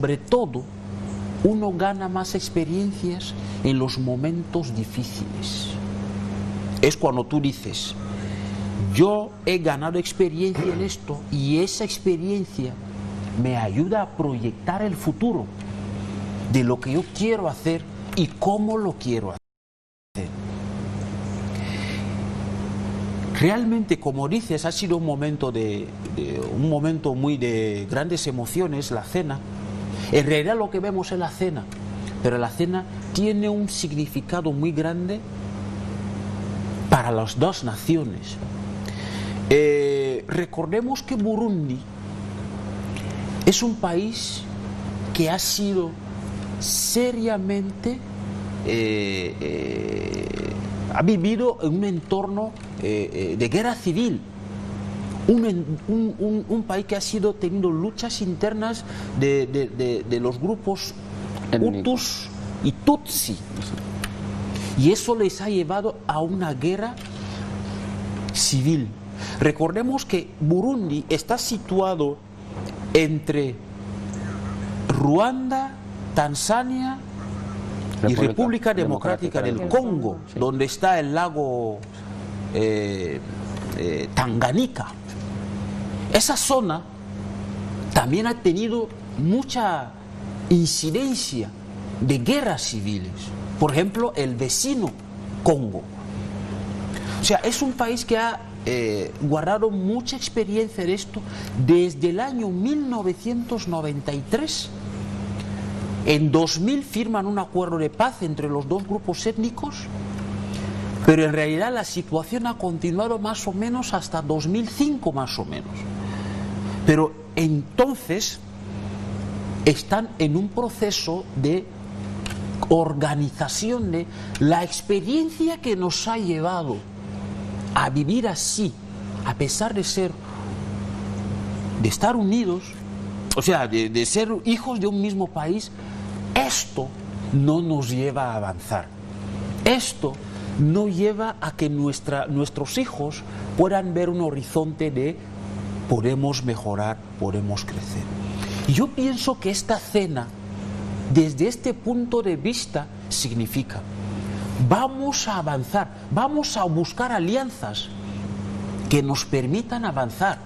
Sobre todo, uno gana más experiencias en los momentos difíciles. Es cuando tú dices, yo he ganado experiencia en esto y esa experiencia me ayuda a proyectar el futuro de lo que yo quiero hacer y cómo lo quiero hacer. Realmente, como dices, ha sido un momento muy de grandes emociones, la cena. En realidad lo que vemos es la cena, pero la cena tiene un significado muy grande para las dos naciones. Recordemos que Burundi es un país que ha sido seriamente, ha vivido en un entorno de guerra civil. Un país que ha sido teniendo luchas internas de los grupos Hutus y Tutsi, y eso les ha llevado a una guerra civil. Recordemos que Burundi está situado entre Ruanda, Tanzania y República Democrática del Congo, donde está el lago Tanganica. Esa zona también ha tenido mucha incidencia de guerras civiles. Por ejemplo, el vecino Congo. O sea, es un país que ha guardado mucha experiencia en esto desde el año 1993. En 2000 firman un acuerdo de paz entre los dos grupos étnicos, pero en realidad la situación ha continuado más o menos hasta 2005 más o menos. Pero entonces están en un proceso de organización de la experiencia que nos ha llevado a vivir así, a pesar de estar unidos, o sea, de ser hijos de un mismo país. Esto no nos lleva a avanzar. Esto no lleva a que nuestros hijos puedan ver un horizonte de podemos mejorar, podemos crecer. Y yo pienso que esta cena, desde este punto de vista, significa vamos a avanzar, vamos a buscar alianzas que nos permitan avanzar.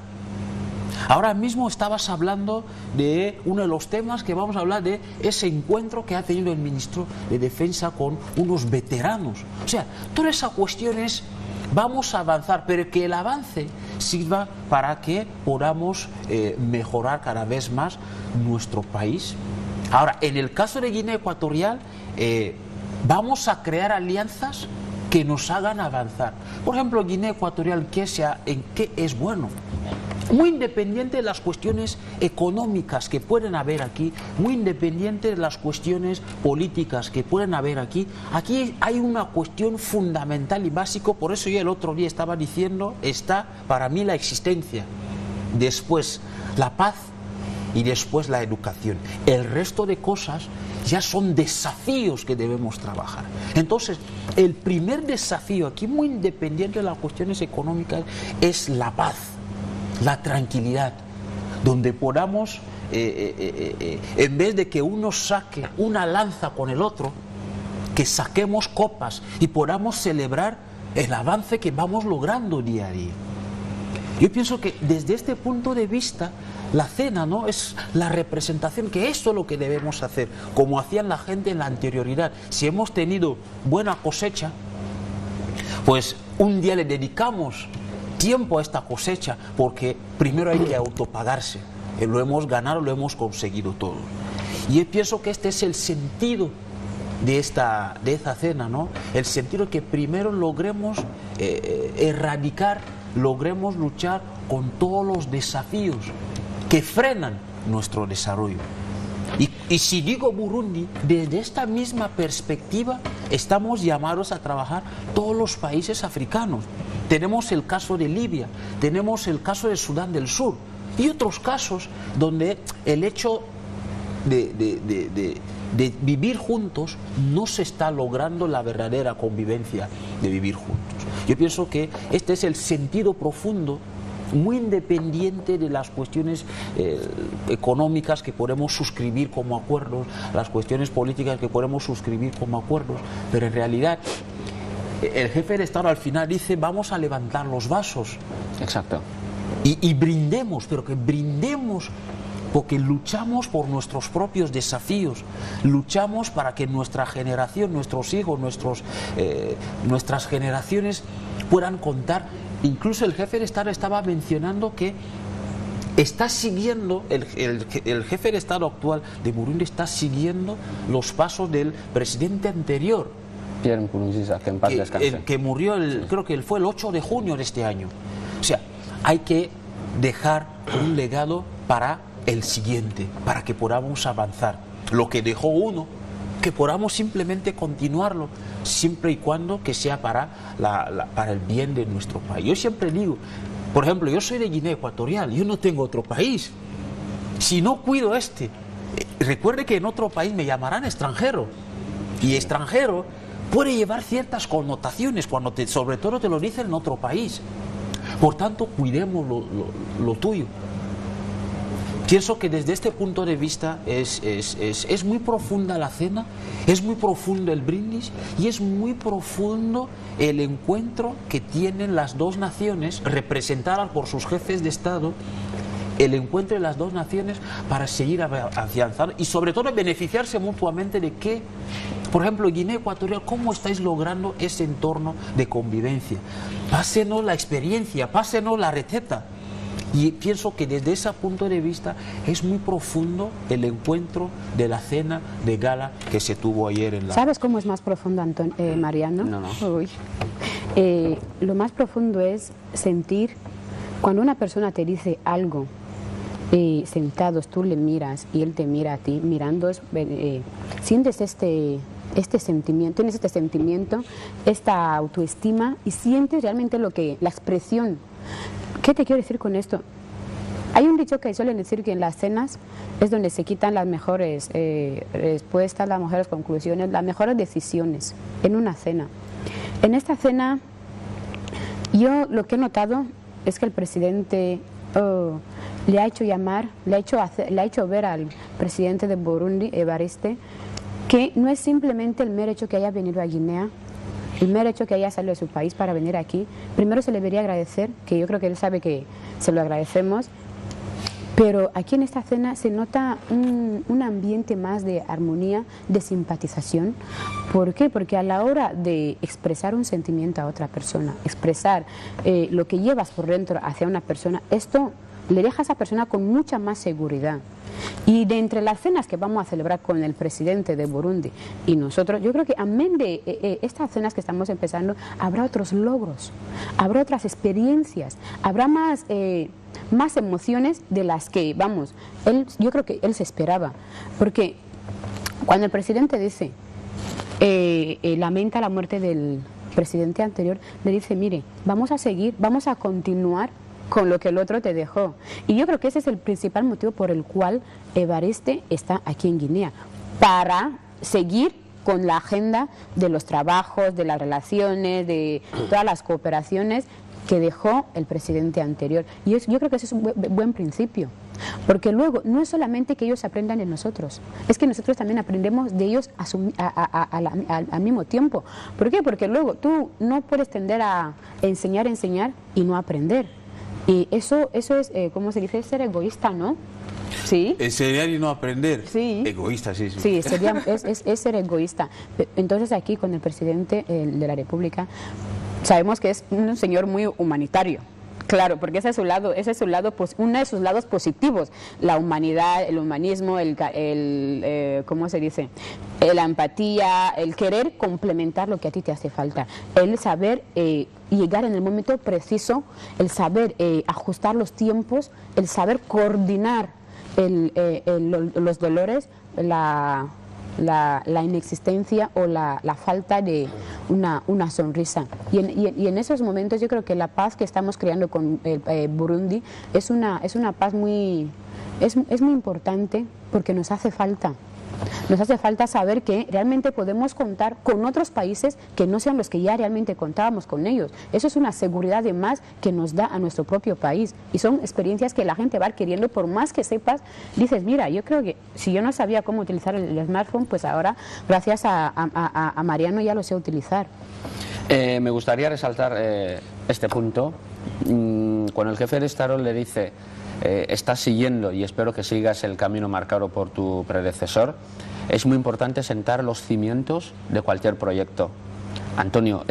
Ahora mismo estabas hablando de uno de los temas que vamos a hablar, de ese encuentro que ha tenido el ministro de Defensa con unos veteranos. O sea, toda esa cuestión es, vamos a avanzar, pero que el avance sirva para que podamos mejorar cada vez más nuestro país. Ahora, en el caso de Guinea Ecuatorial, vamos a crear alianzas que nos hagan avanzar. Por ejemplo, Guinea Ecuatorial, ¿en qué es bueno? Muy independiente de las cuestiones económicas que pueden haber aquí, muy independiente de las cuestiones políticas que pueden haber aquí, aquí hay una cuestión fundamental y básica. Por eso yo el otro día estaba diciendo, está para mí la existencia, después la paz y después la educación. El resto de cosas ya son desafíos que debemos trabajar. Entonces, el primer desafío aquí, muy independiente de las cuestiones económicas, es la paz, la tranquilidad, donde podamos, en vez de que uno saque una lanza con el otro, que saquemos copas y podamos celebrar el avance que vamos logrando día a día. Yo pienso que desde este punto de vista, la cena, ¿no?, es la representación, que eso es lo que debemos hacer, como hacían la gente en la anterioridad. Si hemos tenido buena cosecha, pues un día le dedicamos tiempo a esta cosecha, porque primero hay que autopagarse. Lo hemos ganado, lo hemos conseguido todo. Y yo pienso que este es el sentido de esta cena, ¿no? El sentido que primero logremos erradicar, logremos luchar con todos los desafíos que frenan nuestro desarrollo. Y si digo Burundi, desde esta misma perspectiva estamos llamados a trabajar todos los países africanos. Tenemos el caso de Libia, tenemos el caso de Sudán del Sur y otros casos donde el hecho de vivir juntos no se está logrando la verdadera convivencia de vivir juntos. Yo pienso que este es el sentido profundo muy independiente de las cuestiones económicas que podemos suscribir como acuerdos, las cuestiones políticas que podemos suscribir como acuerdos, pero en realidad el jefe de Estado al final dice: vamos a levantar los vasos. Exacto. Y brindemos, pero que brindemos porque luchamos por nuestros propios desafíos, luchamos para que nuestra generación, nuestros hijos, nuestras generaciones puedan contar. Incluso el jefe de Estado estaba mencionando que está siguiendo, el jefe de Estado actual de Burundi está siguiendo los pasos del presidente anterior, Pierre Nkurunziza, que en paz descanse. que murió, creo que fue el 8 de junio de este año. O sea, hay que dejar un legado para el siguiente, para que podamos avanzar. Lo que dejó uno, que podamos simplemente continuarlo, siempre y cuando que sea para el bien de nuestro país. Yo siempre digo, por ejemplo, yo soy de Guinea Ecuatorial, yo no tengo otro país. Si no cuido recuerde que en otro país me llamarán extranjero. Y extranjero puede llevar ciertas connotaciones, sobre todo te lo dicen en otro país. Por tanto, cuidemos lo tuyo. Pienso que desde este punto de vista es muy profunda la cena, es muy profundo el brindis y es muy profundo el encuentro que tienen las dos naciones, representadas por sus jefes de Estado, el encuentro de las dos naciones para seguir afianzando y sobre todo beneficiarse mutuamente de que, por ejemplo, Guinea Ecuatorial, ¿cómo estáis logrando ese entorno de convivencia? Pásenos la experiencia, pásenos la receta. Y pienso que desde ese punto de vista es muy profundo el encuentro de la cena de gala que se tuvo ayer en la... ¿Sabes cómo es más profundo, Mariano? No. Uy. Lo más profundo es sentir cuando una persona te dice algo, sentados, tú le miras y él te mira a ti, mirando, sientes este sentimiento, tienes este sentimiento, esta autoestima y sientes realmente la expresión. ¿Qué te quiero decir con esto? Hay un dicho que suelen decir que en las cenas es donde se quitan las mejores respuestas, las mejores conclusiones, las mejores decisiones, en una cena. En esta cena, yo lo que he notado es que el presidente le ha hecho llamar, le ha hecho ver al presidente de Burundi, Evariste, que no es simplemente el mero hecho que haya venido a Guinea, el mero hecho que haya salido de su país para venir aquí. Primero se le debería agradecer, que yo creo que él sabe que se lo agradecemos, pero aquí en esta cena se nota un ambiente más de armonía, de simpatización. ¿Por qué? Porque a la hora de expresar un sentimiento a otra persona, expresar lo que llevas por dentro hacia una persona, esto le deja a esa persona con mucha más seguridad. Y de entre las cenas que vamos a celebrar con el presidente de Burundi y nosotros, yo creo que amén de estas cenas que estamos empezando, habrá otros logros, habrá otras experiencias, habrá más emociones de las que, yo creo que él se esperaba. Porque cuando el presidente dice, lamenta la muerte del presidente anterior, le dice: mire, vamos a seguir, vamos a continuar con lo que el otro te dejó. Y yo creo que ese es el principal motivo por el cual Evariste está aquí en Guinea, para seguir con la agenda de los trabajos, de las relaciones, de todas las cooperaciones que dejó el presidente anterior. Y yo creo que ese es un buen principio, porque luego no es solamente que ellos aprendan de nosotros, es que nosotros también aprendemos de ellos al mismo tiempo. ¿Por qué? Porque luego tú no puedes tender a enseñar y no aprender. Y eso es, ¿cómo se dice? Ser egoísta, ¿no? Sí. Enseñar y no aprender. Sí. Egoísta, sí. Sí, es ser egoísta. Entonces aquí con el presidente de la República sabemos que es un señor muy humanitario. Claro, porque ese es uno de sus lados positivos, la humanidad, el humanismo, ¿cómo se dice? La empatía, el querer complementar lo que a ti te hace falta, el saber llegar en el momento preciso, el saber ajustar los tiempos, el saber coordinar los dolores, la inexistencia o la falta de una sonrisa. Y en esos momentos yo creo que la paz que estamos creando con Burundi es una paz es muy importante, porque nos hace falta. Nos hace falta saber que realmente podemos contar con otros países que no sean los que ya realmente contábamos con ellos. Eso es una seguridad de más que nos da a nuestro propio país. Y son experiencias que la gente va adquiriendo, por más que sepas, dices, mira, yo creo que si yo no sabía cómo utilizar el smartphone, pues ahora, gracias a Mariano, ya lo sé utilizar. Me gustaría resaltar este punto. Cuando el jefe de Estado le dice, estás siguiendo y espero que sigas el camino marcado por tu predecesor, es muy importante sentar los cimientos de cualquier proyecto. Antonio,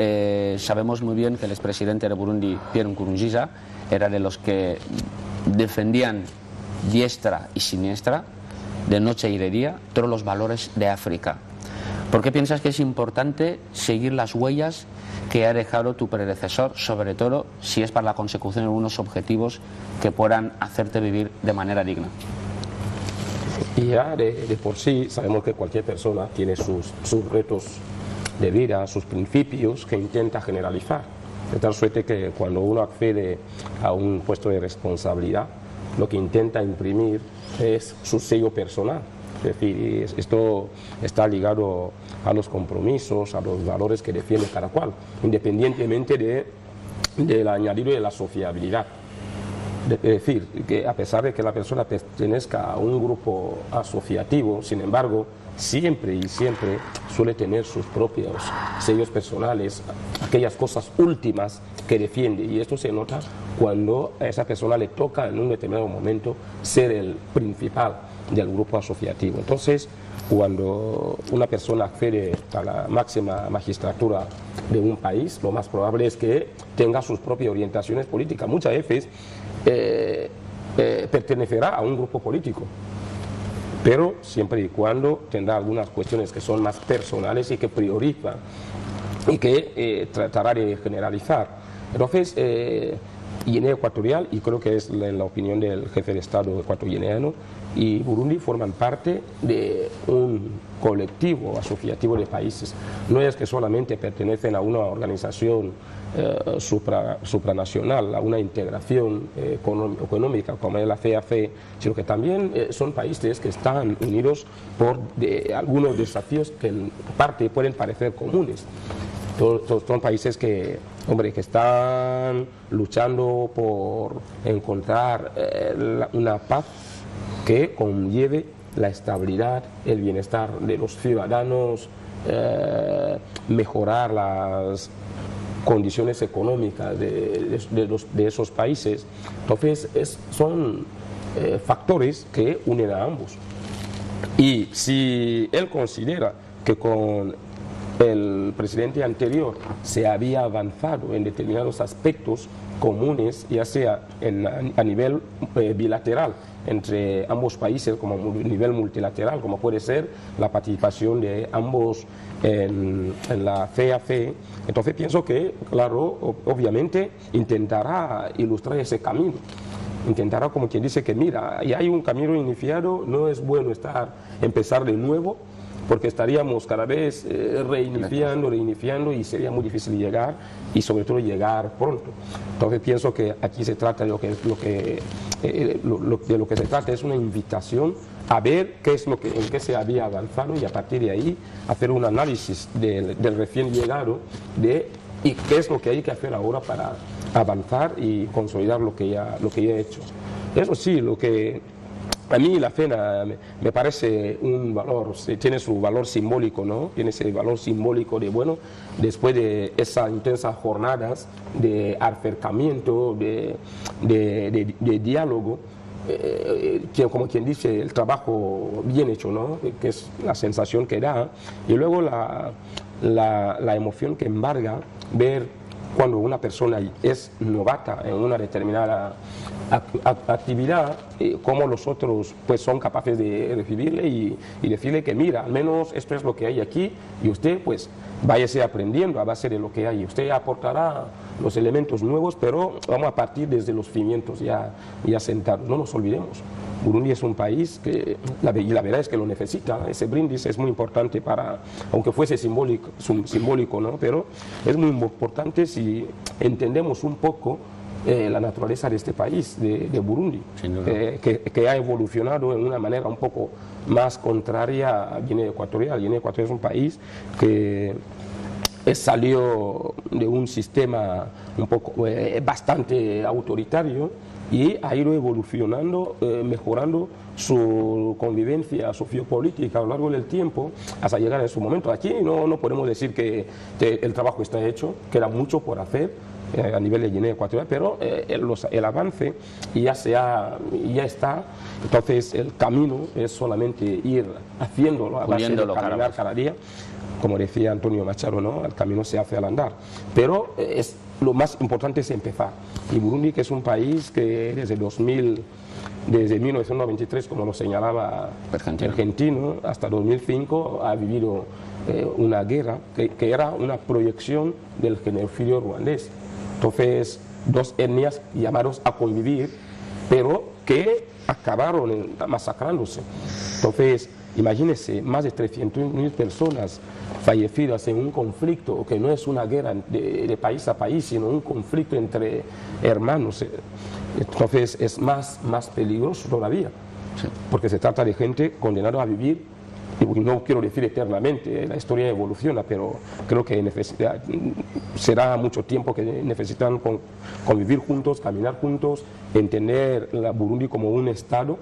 sabemos muy bien que el expresidente de Burundi, Pierre Nkurunziza, era de los que defendían diestra y siniestra, de noche y de día, todos los valores de África. ¿Por qué piensas que es importante seguir las huellas que ha dejado tu predecesor, sobre todo si es para la consecución de unos objetivos que puedan hacerte vivir de manera digna? Y ya de por sí sabemos que cualquier persona tiene sus retos de vida, sus principios que intenta generalizar. De tal suerte que cuando uno accede a un puesto de responsabilidad, lo que intenta imprimir es su sello personal. Es decir, esto está ligado a los compromisos, a los valores que defiende cada cual, independientemente del añadido de la sociabilidad. Es decir, que a pesar de que la persona pertenezca a un grupo asociativo, sin embargo, siempre y siempre suele tener sus propios sellos personales, aquellas cosas últimas que defiende, y esto se nota cuando a esa persona le toca en un determinado momento ser el principal del grupo asociativo. Entonces, cuando una persona accede a la máxima magistratura de un país, lo más probable es que tenga sus propias orientaciones políticas. Muchas veces pertenecerá a un grupo político, pero siempre y cuando tendrá algunas cuestiones que son más personales y que prioriza y que tratará de generalizar. Entonces, Guinea Ecuatorial, y creo que es la opinión del jefe de Estado ecuatoriano, y Burundi forman parte de un colectivo asociativo de países. No es que solamente pertenecen a una organización supranacional, a una integración económica como es la CAC, sino que también son países que están unidos por algunos desafíos que en parte pueden parecer comunes. Son países que, hombre, que están luchando por encontrar una paz que conlleve la estabilidad, el bienestar de los ciudadanos, mejorar las condiciones económicas de esos países. Entonces, son factores que unen a ambos. Y si él considera que con el presidente anterior se había avanzado en determinados aspectos comunes, ya sea a nivel bilateral entre ambos países, como a nivel multilateral, como puede ser la participación de ambos en la CAC, entonces pienso que, claro, obviamente intentará ilustrar ese camino. Intentará, como quien dice, que mira, ya hay un camino iniciado, no es bueno empezar de nuevo, porque estaríamos cada vez reiniciando y sería muy difícil llegar, y sobre todo llegar pronto. Entonces pienso que aquí se trata de lo que se trata es una invitación a ver qué es en qué se había avanzado, y a partir de ahí hacer un análisis del recién llegado y qué es lo que hay que hacer ahora para avanzar y consolidar lo que ya he hecho. Eso sí, a mí la cena me parece un valor, tiene su valor simbólico, ¿no? Tiene ese valor simbólico de, bueno, después de esas intensas jornadas de acercamiento, de diálogo, como quien dice, el trabajo bien hecho, ¿no? Que es la sensación que da, y luego la emoción que embarga ver cuando una persona es novata en una determinada actividad, cómo los otros pues son capaces de recibirle y decirle que mira, al menos esto es lo que hay aquí, y usted pues váyase aprendiendo a base de lo que hay. Usted aportará los elementos nuevos, pero vamos a partir desde los cimientos ya sentados. No nos olvidemos, Burundi es un país que la verdad es que lo necesita. Ese brindis es muy importante aunque fuese simbólico, ¿no? Pero es muy importante si entendemos un poco la naturaleza de este país, de Burundi, que ha evolucionado en una manera un poco más contraria a Guinea Ecuatorial. Guinea Ecuatorial es un país que salió de un sistema un poco bastante autoritario y ha ido evolucionando, mejorando su convivencia sociopolítica a lo largo del tiempo hasta llegar a su momento. Aquí no podemos decir que el trabajo está hecho, queda mucho por hacer a nivel de Guinea Ecuatorial, pero el avance ya está. Entonces el camino es solamente ir haciéndolo a base de caminar cada día. Como decía Antonio Machado, ¿no? El camino se hace al andar, pero lo más importante es empezar. Y Burundi, que es un país que desde 1993, como lo señalaba Argentino, hasta 2005 ha vivido una guerra que era una proyección del genocidio ruandés. Entonces, dos etnias llamados a convivir, pero que acabaron masacrándose. Entonces, imagínense, más de 300.000 personas fallecidas en un conflicto que no es una guerra de país a país, sino un conflicto entre hermanos. Entonces es más peligroso todavía, porque se trata de gente condenada a vivir, y no quiero decir eternamente, la historia evoluciona, pero creo que será mucho tiempo que necesitan convivir juntos, caminar juntos, entender a Burundi como un estado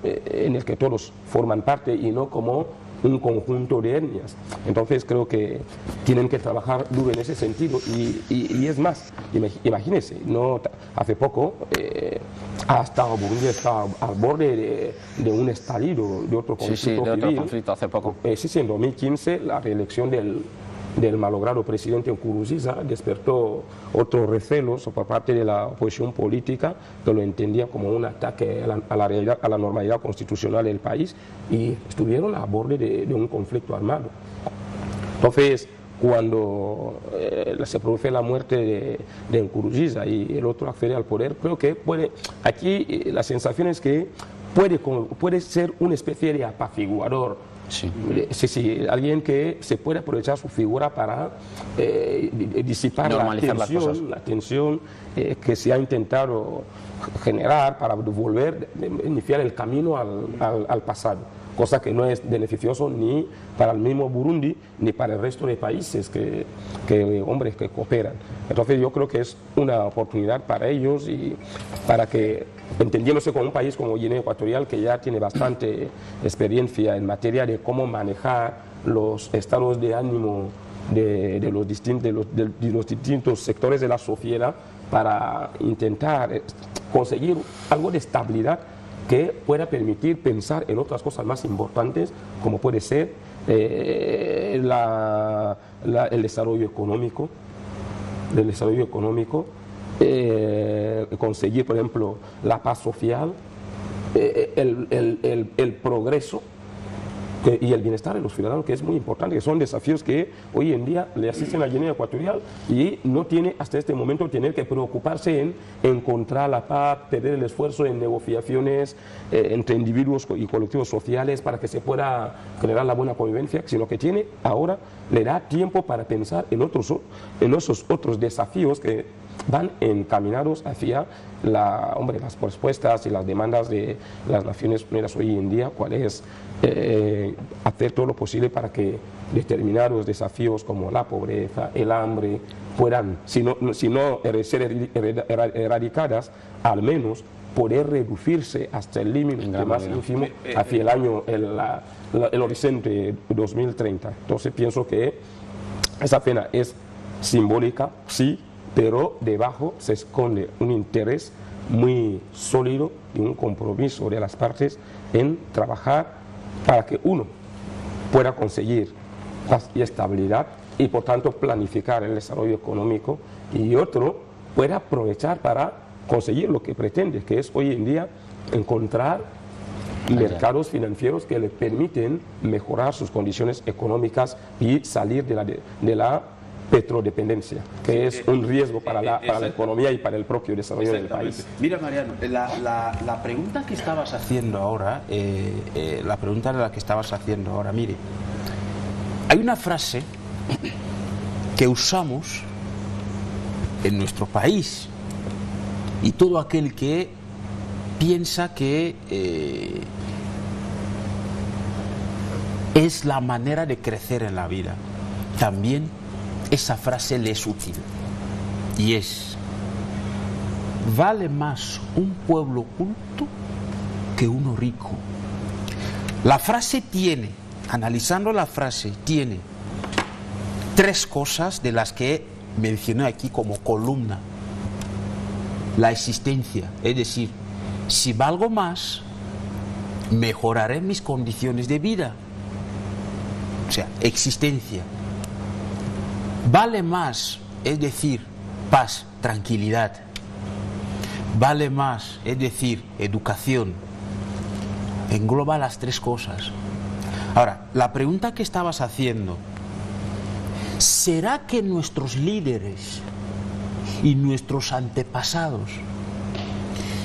en el que todos forman parte y no como un conjunto de etnias. Entonces creo que tienen que trabajar duro en ese sentido y es más, imagínense, hace poco Burundi está al borde de un estallido, de otro conflicto de otro conflicto hace poco. Sí, en 2015 la reelección del malogrado presidente Nkurunziza despertó otros recelos por parte de la oposición política, que lo entendía como un ataque a la normalidad constitucional del país, y estuvieron a borde de un conflicto armado. Entonces, cuando se produce la muerte de Nkurunziza y el otro accede al poder, creo que aquí la sensación es que puede ser una especie de apaciguador. Sí, alguien que se puede aprovechar su figura para disipar la tensión que se ha intentado generar para iniciar el camino al pasado, cosa que no es beneficioso ni para el mismo Burundi ni para el resto de países que cooperan. Entonces yo creo que es una oportunidad para ellos y para que, entendiéndose con un país como Guinea Ecuatorial, que ya tiene bastante experiencia en materia de cómo manejar los estados de ánimo de los distintos sectores de la sociedad, para intentar conseguir algo de estabilidad que pueda permitir pensar en otras cosas más importantes, como puede ser el desarrollo económico, conseguir, por ejemplo, la paz social, el progreso y el bienestar de los ciudadanos, que es muy importante, que son desafíos que hoy en día le asisten a Guinea Ecuatorial y no tiene hasta este momento tener que preocuparse en encontrar la paz, perder el esfuerzo en negociaciones entre individuos y colectivos sociales para que se pueda generar la buena convivencia, sino que ahora le da tiempo para pensar en esos otros desafíos que van encaminados hacia las respuestas y las demandas de las Naciones Unidas hoy en día, cuál es hacer todo lo posible para que determinados desafíos como la pobreza, el hambre, puedan, si no ser erradicadas, al menos poder reducirse hasta el límite más ínfimo hacia el horizonte 2030. Entonces pienso que esa pena es simbólica, sí, pero debajo se esconde un interés muy sólido y un compromiso de las partes en trabajar para que uno pueda conseguir paz y estabilidad y por tanto planificar el desarrollo económico, y otro pueda aprovechar para conseguir lo que pretende, que es hoy en día encontrar mercados financieros que le permiten mejorar sus condiciones económicas y salir de la petrodependencia, que es un riesgo para la economía y para el propio desarrollo del país. Mira, Mariano, la pregunta que estabas haciendo ahora, mire, hay una frase que usamos en nuestro país y todo aquel que piensa que es la manera de crecer en la vida. También esa frase le es útil, y es: vale más un pueblo culto que uno rico. La frase tiene, analizando la frase, tiene tres cosas de las que mencioné aquí como columna. La existencia, es decir, si valgo más, mejoraré mis condiciones de vida. O sea, existencia. Vale más, es decir, paz, tranquilidad. Vale más, es decir, educación. Engloba las tres cosas. Ahora, la pregunta que estabas haciendo: ¿será que nuestros líderes y nuestros antepasados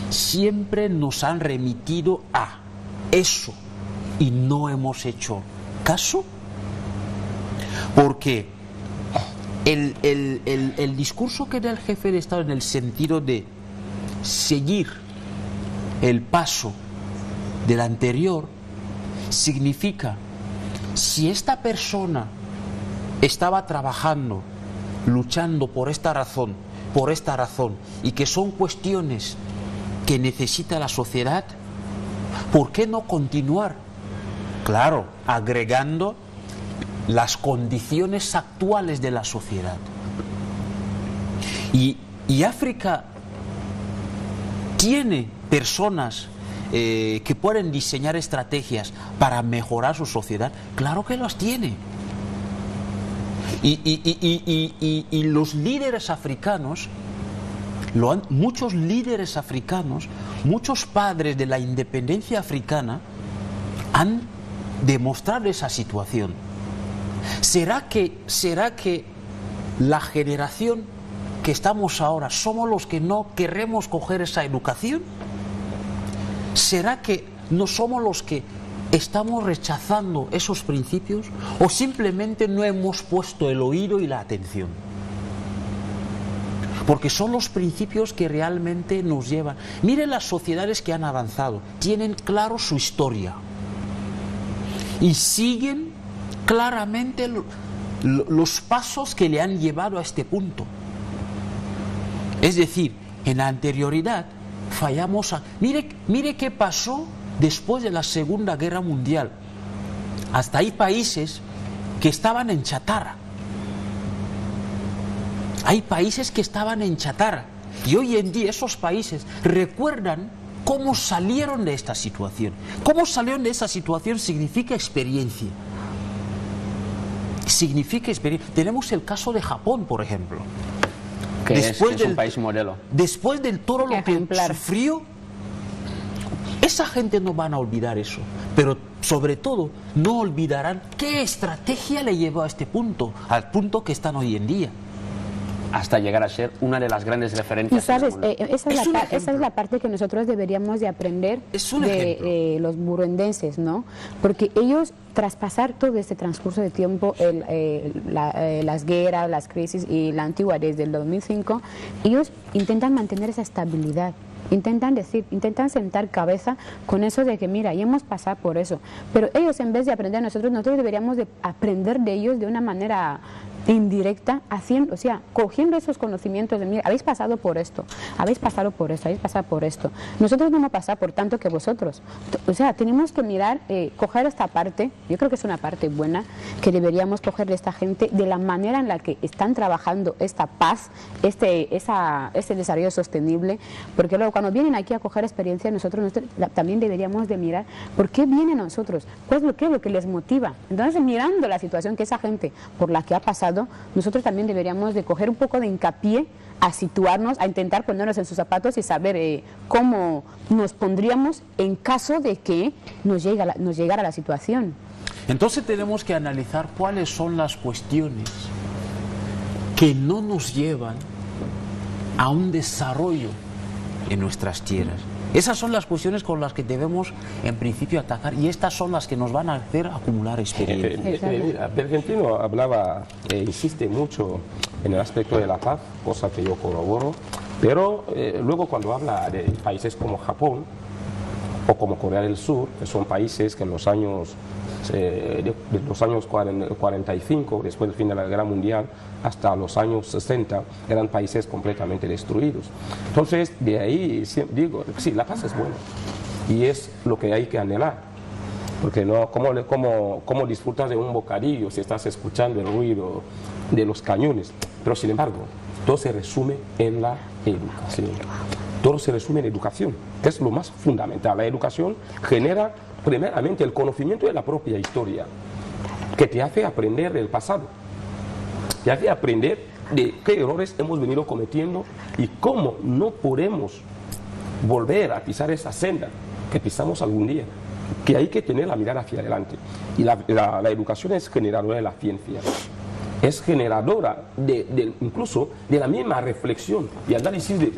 siempre nos han remitido a eso y no hemos hecho caso? Porque el discurso que da el jefe de Estado en el sentido de seguir el paso del anterior significa: si esta persona estaba trabajando, luchando por esta razón, y que son cuestiones que necesita la sociedad, ¿por qué no continuar? Claro, agregando las condiciones actuales de la sociedad. Y África tiene personas que pueden diseñar estrategias para mejorar su sociedad. Claro que las tiene. Y los líderes africanos, muchos líderes africanos, muchos padres de la independencia africana han demostrado esa situación. ¿Será que la generación que estamos ahora somos los que no queremos coger esa educación? ¿Será que no somos los que estamos rechazando esos principios, o simplemente no hemos puesto el oído y la atención? Porque son los principios que realmente nos llevan. Miren las sociedades que han avanzado, tienen claro su historia y siguen claramente los pasos que le han llevado a este punto. Es decir, en la anterioridad fallamos mire qué pasó después de la Segunda Guerra Mundial. Hasta hay países que estaban en chatarra. Hay países que estaban en chatarra. Y hoy en día esos países recuerdan cómo salieron de esta situación. Cómo salieron de esa situación significa experiencia. Significa experiencia. Tenemos el caso de Japón, por ejemplo. Que es un país modelo. Después de todo lo que sufrió, esa gente no van a olvidar eso, pero sobre todo no olvidarán qué estrategia le llevó a este punto, al punto que están hoy en día. Hasta llegar a ser una de las grandes referencias. Y sabes, esa es la parte que nosotros deberíamos de aprender de los burundenses, ¿no? Porque ellos, tras pasar todo este transcurso de tiempo, las guerras, las crisis y la antigua desde el 2005, ellos intentan mantener esa estabilidad. Intentan sentar cabeza con eso de que mira, ya hemos pasado por eso, pero ellos, en vez de aprender nosotros deberíamos de aprender de ellos de una manera indirecta, haciendo, o sea, cogiendo esos conocimientos de mira, habéis pasado por esto, habéis pasado por esto, habéis pasado por esto. Nosotros no hemos pasado por tanto que vosotros. O sea, tenemos que mirar, coger esta parte, yo creo que es una parte buena que deberíamos coger de esta gente, de la manera en la que están trabajando esta paz, este desarrollo sostenible, porque luego cuando vienen aquí a coger experiencia, nosotros también deberíamos de mirar por qué vienen a nosotros, qué es lo que les motiva. Entonces, mirando la situación que esa gente por la que ha pasado, nosotros también deberíamos de coger un poco de hincapié a situarnos, a intentar ponernos en sus zapatos y saber cómo nos pondríamos en caso de que nos llegara la situación. Entonces tenemos que analizar cuáles son las cuestiones que no nos llevan a un desarrollo en nuestras tierras. Esas son las cuestiones con las que debemos, en principio, atacar, y estas son las que nos van a hacer acumular experiencia. Mira, Pergentino hablaba, insiste mucho en el aspecto de la paz, cosa que yo corroboro, pero luego cuando habla de países como Japón o como Corea del Sur, que son países que en los años, de los años 45, después del fin de la Guerra Mundial, hasta los años 60, eran países completamente destruidos. Entonces, de ahí digo, sí, la paz es buena y es lo que hay que anhelar, porque no, ¿cómo disfrutas de un bocadillo si estás escuchando el ruido de los cañones? Pero sin embargo, todo se resume en la educación. Todo se resume en educación, que es lo más fundamental. La educación genera primeramente el conocimiento de la propia historia, que te hace aprender del pasado, te hace aprender de qué errores hemos venido cometiendo y cómo no podemos volver a pisar esa senda que pisamos algún día, que hay que tener la mirada hacia adelante. Y la educación es generadora de la ciencia, es generadora incluso de la misma reflexión y análisis de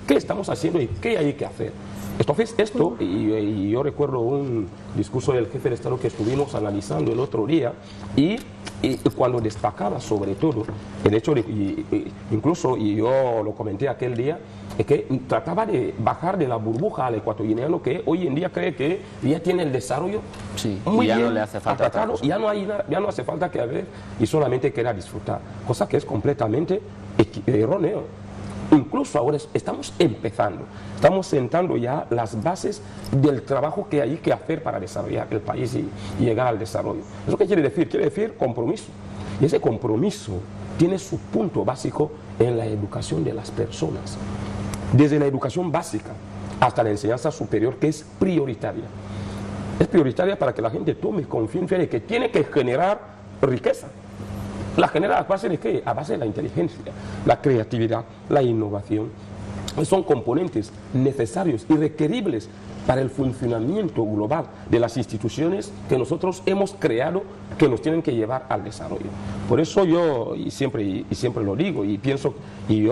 qué estamos haciendo y qué hay que hacer. Entonces esto, y yo recuerdo un discurso del jefe de Estado que estuvimos analizando el otro día, y cuando destacaba sobre todo el hecho de, incluso, y yo lo comenté aquel día, que trataba de bajar de la burbuja al ecuatoriano que hoy en día cree que ya tiene el desarrollo muy ya bien no le hace falta atacado, ya no hace falta que haber y solamente queda disfrutar, cosa que es completamente erróneo. Incluso ahora estamos sentando ya las bases del trabajo que hay que hacer para desarrollar el país y llegar al desarrollo. ¿Eso qué quiere decir? Quiere decir compromiso. Y ese compromiso tiene su punto básico en la educación de las personas. Desde la educación básica hasta la enseñanza superior, que es prioritaria. Es prioritaria para que la gente tome conciencia de que tiene que generar riqueza. La genera a base de ¿qué? A base de la inteligencia, la creatividad, la innovación. Son componentes necesarios y requeribles para el funcionamiento global de las instituciones que nosotros hemos creado, que nos tienen que llevar al desarrollo. Por eso yo, y siempre lo digo, y pienso, y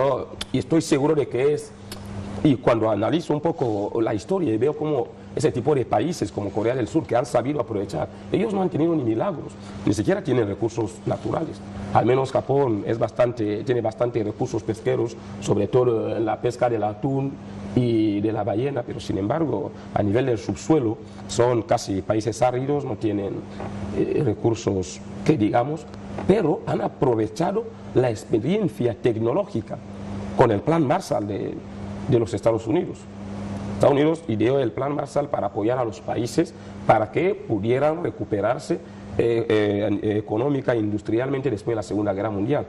estoy seguro de que es, y cuando analizo un poco la historia y veo cómo ese tipo de países como Corea del Sur, que han sabido aprovechar, ellos no han tenido ni milagros, ni siquiera tienen recursos naturales. Al menos Japón tiene bastante recursos pesqueros, sobre todo en la pesca del atún y de la ballena, pero sin embargo, a nivel del subsuelo, son casi países áridos, no tienen recursos que digamos, pero han aprovechado la experiencia tecnológica con el Plan Marshall de los Estados Unidos. Estados Unidos ideó el Plan Marshall para apoyar a los países para que pudieran recuperarse económica e industrialmente después de la Segunda Guerra Mundial.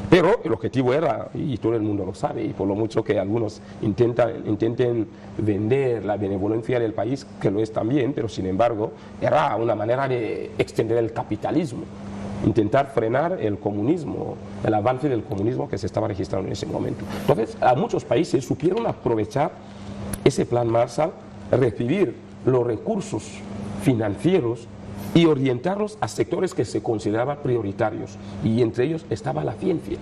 Pero el objetivo era, y todo el mundo lo sabe, y por lo mucho que algunos intenten vender la benevolencia del país, que lo es también, pero sin embargo era una manera de extender el capitalismo, intentar frenar el comunismo, el avance del comunismo que se estaba registrando en ese momento. Entonces, a muchos países supieron aprovechar ese Plan Marshall, recibir los recursos financieros y orientarlos a sectores que se consideraban prioritarios, y entre ellos estaba la ciencia.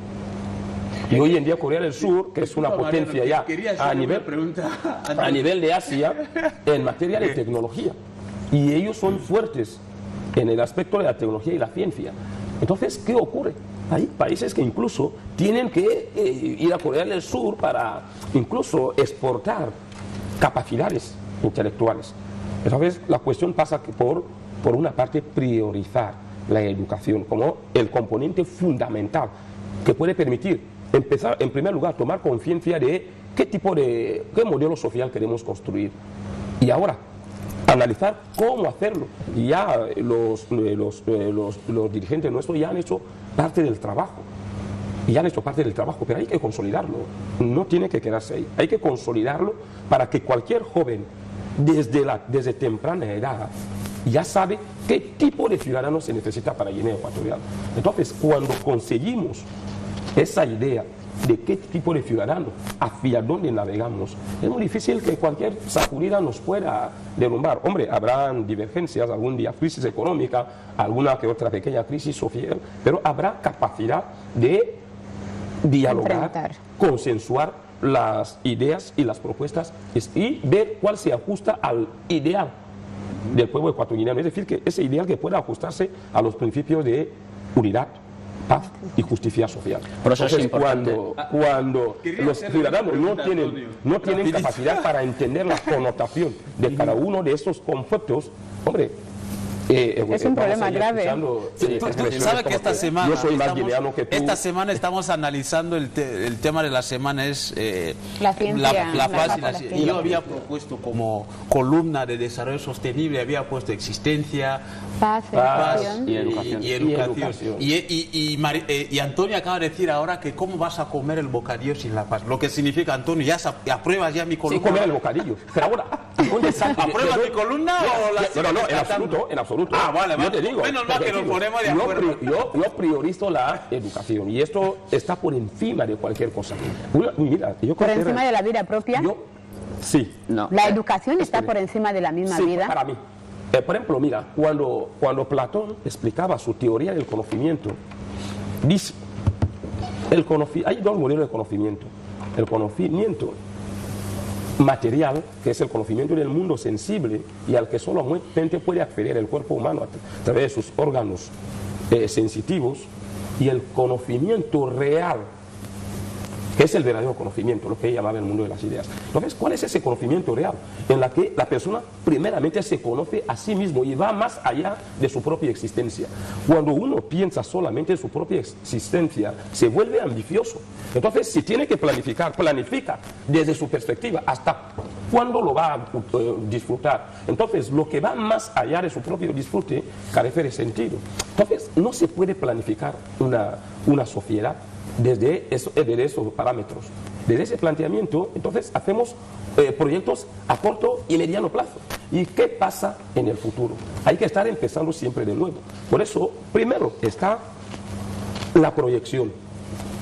Y hoy en día Corea del Sur, que es una potencia ya a nivel de Asia en materia de tecnología, y ellos son fuertes en el aspecto de la tecnología y la ciencia. Entonces, ¿qué ocurre? Hay países que incluso tienen que ir a Corea del Sur para incluso exportar capacidades intelectuales. Entonces, la cuestión pasa por una parte, priorizar la educación como el componente fundamental que puede permitir empezar, en primer lugar, tomar conciencia de qué modelo social queremos construir. Y ahora, analizar cómo hacerlo. Y ya los dirigentes nuestros ya han hecho parte del trabajo. Pero hay que consolidarlo. No tiene que quedarse ahí. Hay que consolidarlo para que cualquier joven, desde temprana edad, ya sabe qué tipo de ciudadano se necesita para Guinea Ecuatorial. Entonces, cuando conseguimos esa idea de qué tipo de ciudadano, hacia dónde navegamos, es muy difícil que cualquier sacudida nos pueda derrumbar. Hombre, habrán divergencias, algún día crisis económica, alguna que otra pequeña crisis social, pero habrá capacidad de dialogar, consensuar las ideas y las propuestas y ver cuál se ajusta al ideal del pueblo ecuatoriano, es decir, que ese ideal que pueda ajustarse a los principios de unidad, paz y justicia social. Por eso entonces, es importante. cuando los ciudadanos no tienen capacidad para entender la connotación de cada uno de estos conceptos, hombre, es un problema grave. ¿Sabes que esta semana yo soy más guineano que tú? Esta semana estamos analizando el tema de la semana es la ciencia, la paz y la ciencia. Y yo había propuesto como columna de desarrollo sostenible, había puesto existencia, paz y educación. Y Antonio acaba de decir ahora que cómo vas a comer el bocadillo sin la paz. Lo que significa, Antonio, ya apruebas ya mi columna. Sí, comer el bocadillo. Pero ahora, ¿apruebas mi columna o la No, en absoluto, en absoluto. Vale, yo te digo, menos mal que nos ponemos de acuerdo. Yo priorizo la educación y esto está por encima de cualquier cosa. Mira, yo por encima de la vida propia. Sí. No. La educación está por encima de la misma vida. Para mí. Por ejemplo, mira, cuando Platón explicaba su teoría del conocimiento, dice, hay dos modelos de conocimiento. El conocimiento material, que es el conocimiento del mundo sensible y al que solamente puede acceder el cuerpo humano a través de sus órganos sensitivos, y el conocimiento real, que es el verdadero conocimiento, lo que llamaba el mundo de las ideas. Entonces, ¿cuál es ese conocimiento real? En la que la persona primeramente se conoce a sí mismo y va más allá de su propia existencia. Cuando uno piensa solamente en su propia existencia, se vuelve ambicioso. Entonces, si tiene que planificar, planifica desde su perspectiva hasta cuándo lo va a disfrutar. Entonces, lo que va más allá de su propio disfrute carece de sentido. Entonces, no se puede planificar una sociedad desde esos parámetros. Desde ese planteamiento, entonces hacemos proyectos a corto y mediano plazo. ¿Y qué pasa en el futuro? Hay que estar empezando siempre de nuevo. Por eso, primero está la proyección.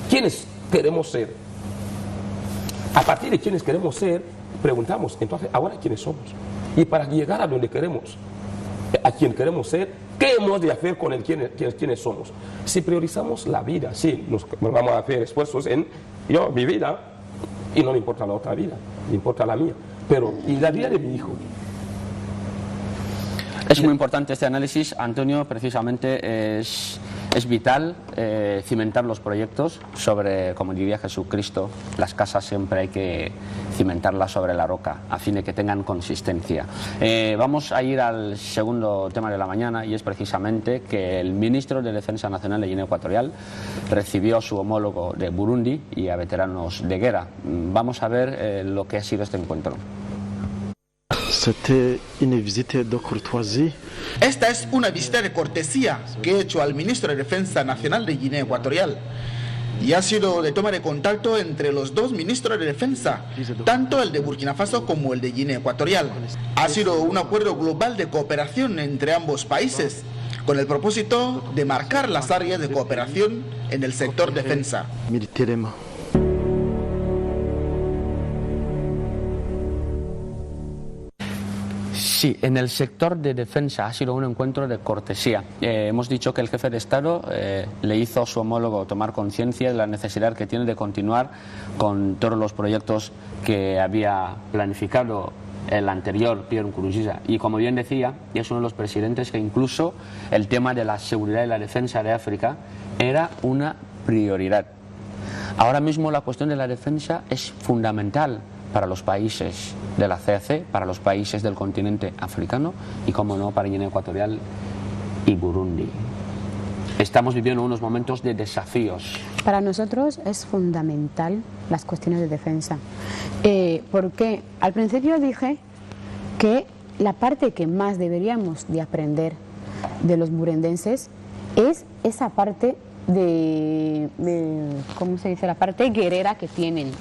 ¿Quiénes queremos ser? A partir de quiénes queremos ser, preguntamos, entonces, ¿ahora quiénes somos? Y para llegar a donde queremos, a quien queremos ser, ¿qué hemos de hacer con quiénes somos? Si priorizamos la vida, sí, nos vamos a hacer esfuerzos en mi vida, y no me importa la otra vida, me importa la mía. Pero, ¿y la vida de mi hijo? Es muy importante este análisis, Antonio, precisamente es vital cimentar los proyectos sobre, como diría Jesucristo, las casas siempre hay que cimentarlas sobre la roca, a fin de que tengan consistencia. Vamos a ir al segundo tema de la mañana, y es precisamente que el ministro de Defensa Nacional de Guinea Ecuatorial recibió a su homólogo de Burundi y a veteranos de guerra. Vamos a ver lo que ha sido este encuentro. Esta es una visita de cortesía que he hecho al ministro de Defensa Nacional de Guinea Ecuatorial. Y ha sido de toma de contacto entre los dos ministros de Defensa, tanto el de Burkina Faso como el de Guinea Ecuatorial. Ha sido un acuerdo global de cooperación entre ambos países, con el propósito de marcar las áreas de cooperación en el sector defensa. Sí, en el sector de defensa ha sido un encuentro de cortesía. Hemos dicho que el jefe de Estado le hizo a su homólogo tomar conciencia de la necesidad que tiene de continuar con todos los proyectos que había planificado el anterior Pierre Nkurunziza. Y como bien decía, es uno de los presidentes que incluso el tema de la seguridad y la defensa de África era una prioridad. Ahora mismo la cuestión de la defensa es fundamental para los países de la CAC, para los países del continente africano y, como no, para Guinea Ecuatorial y Burundi. Estamos viviendo unos momentos de desafíos. Para nosotros es fundamental las cuestiones de defensa, porque al principio dije que la parte que más deberíamos de aprender de los burundenses es esa parte de ¿cómo se dice? La parte guerrera que tienen,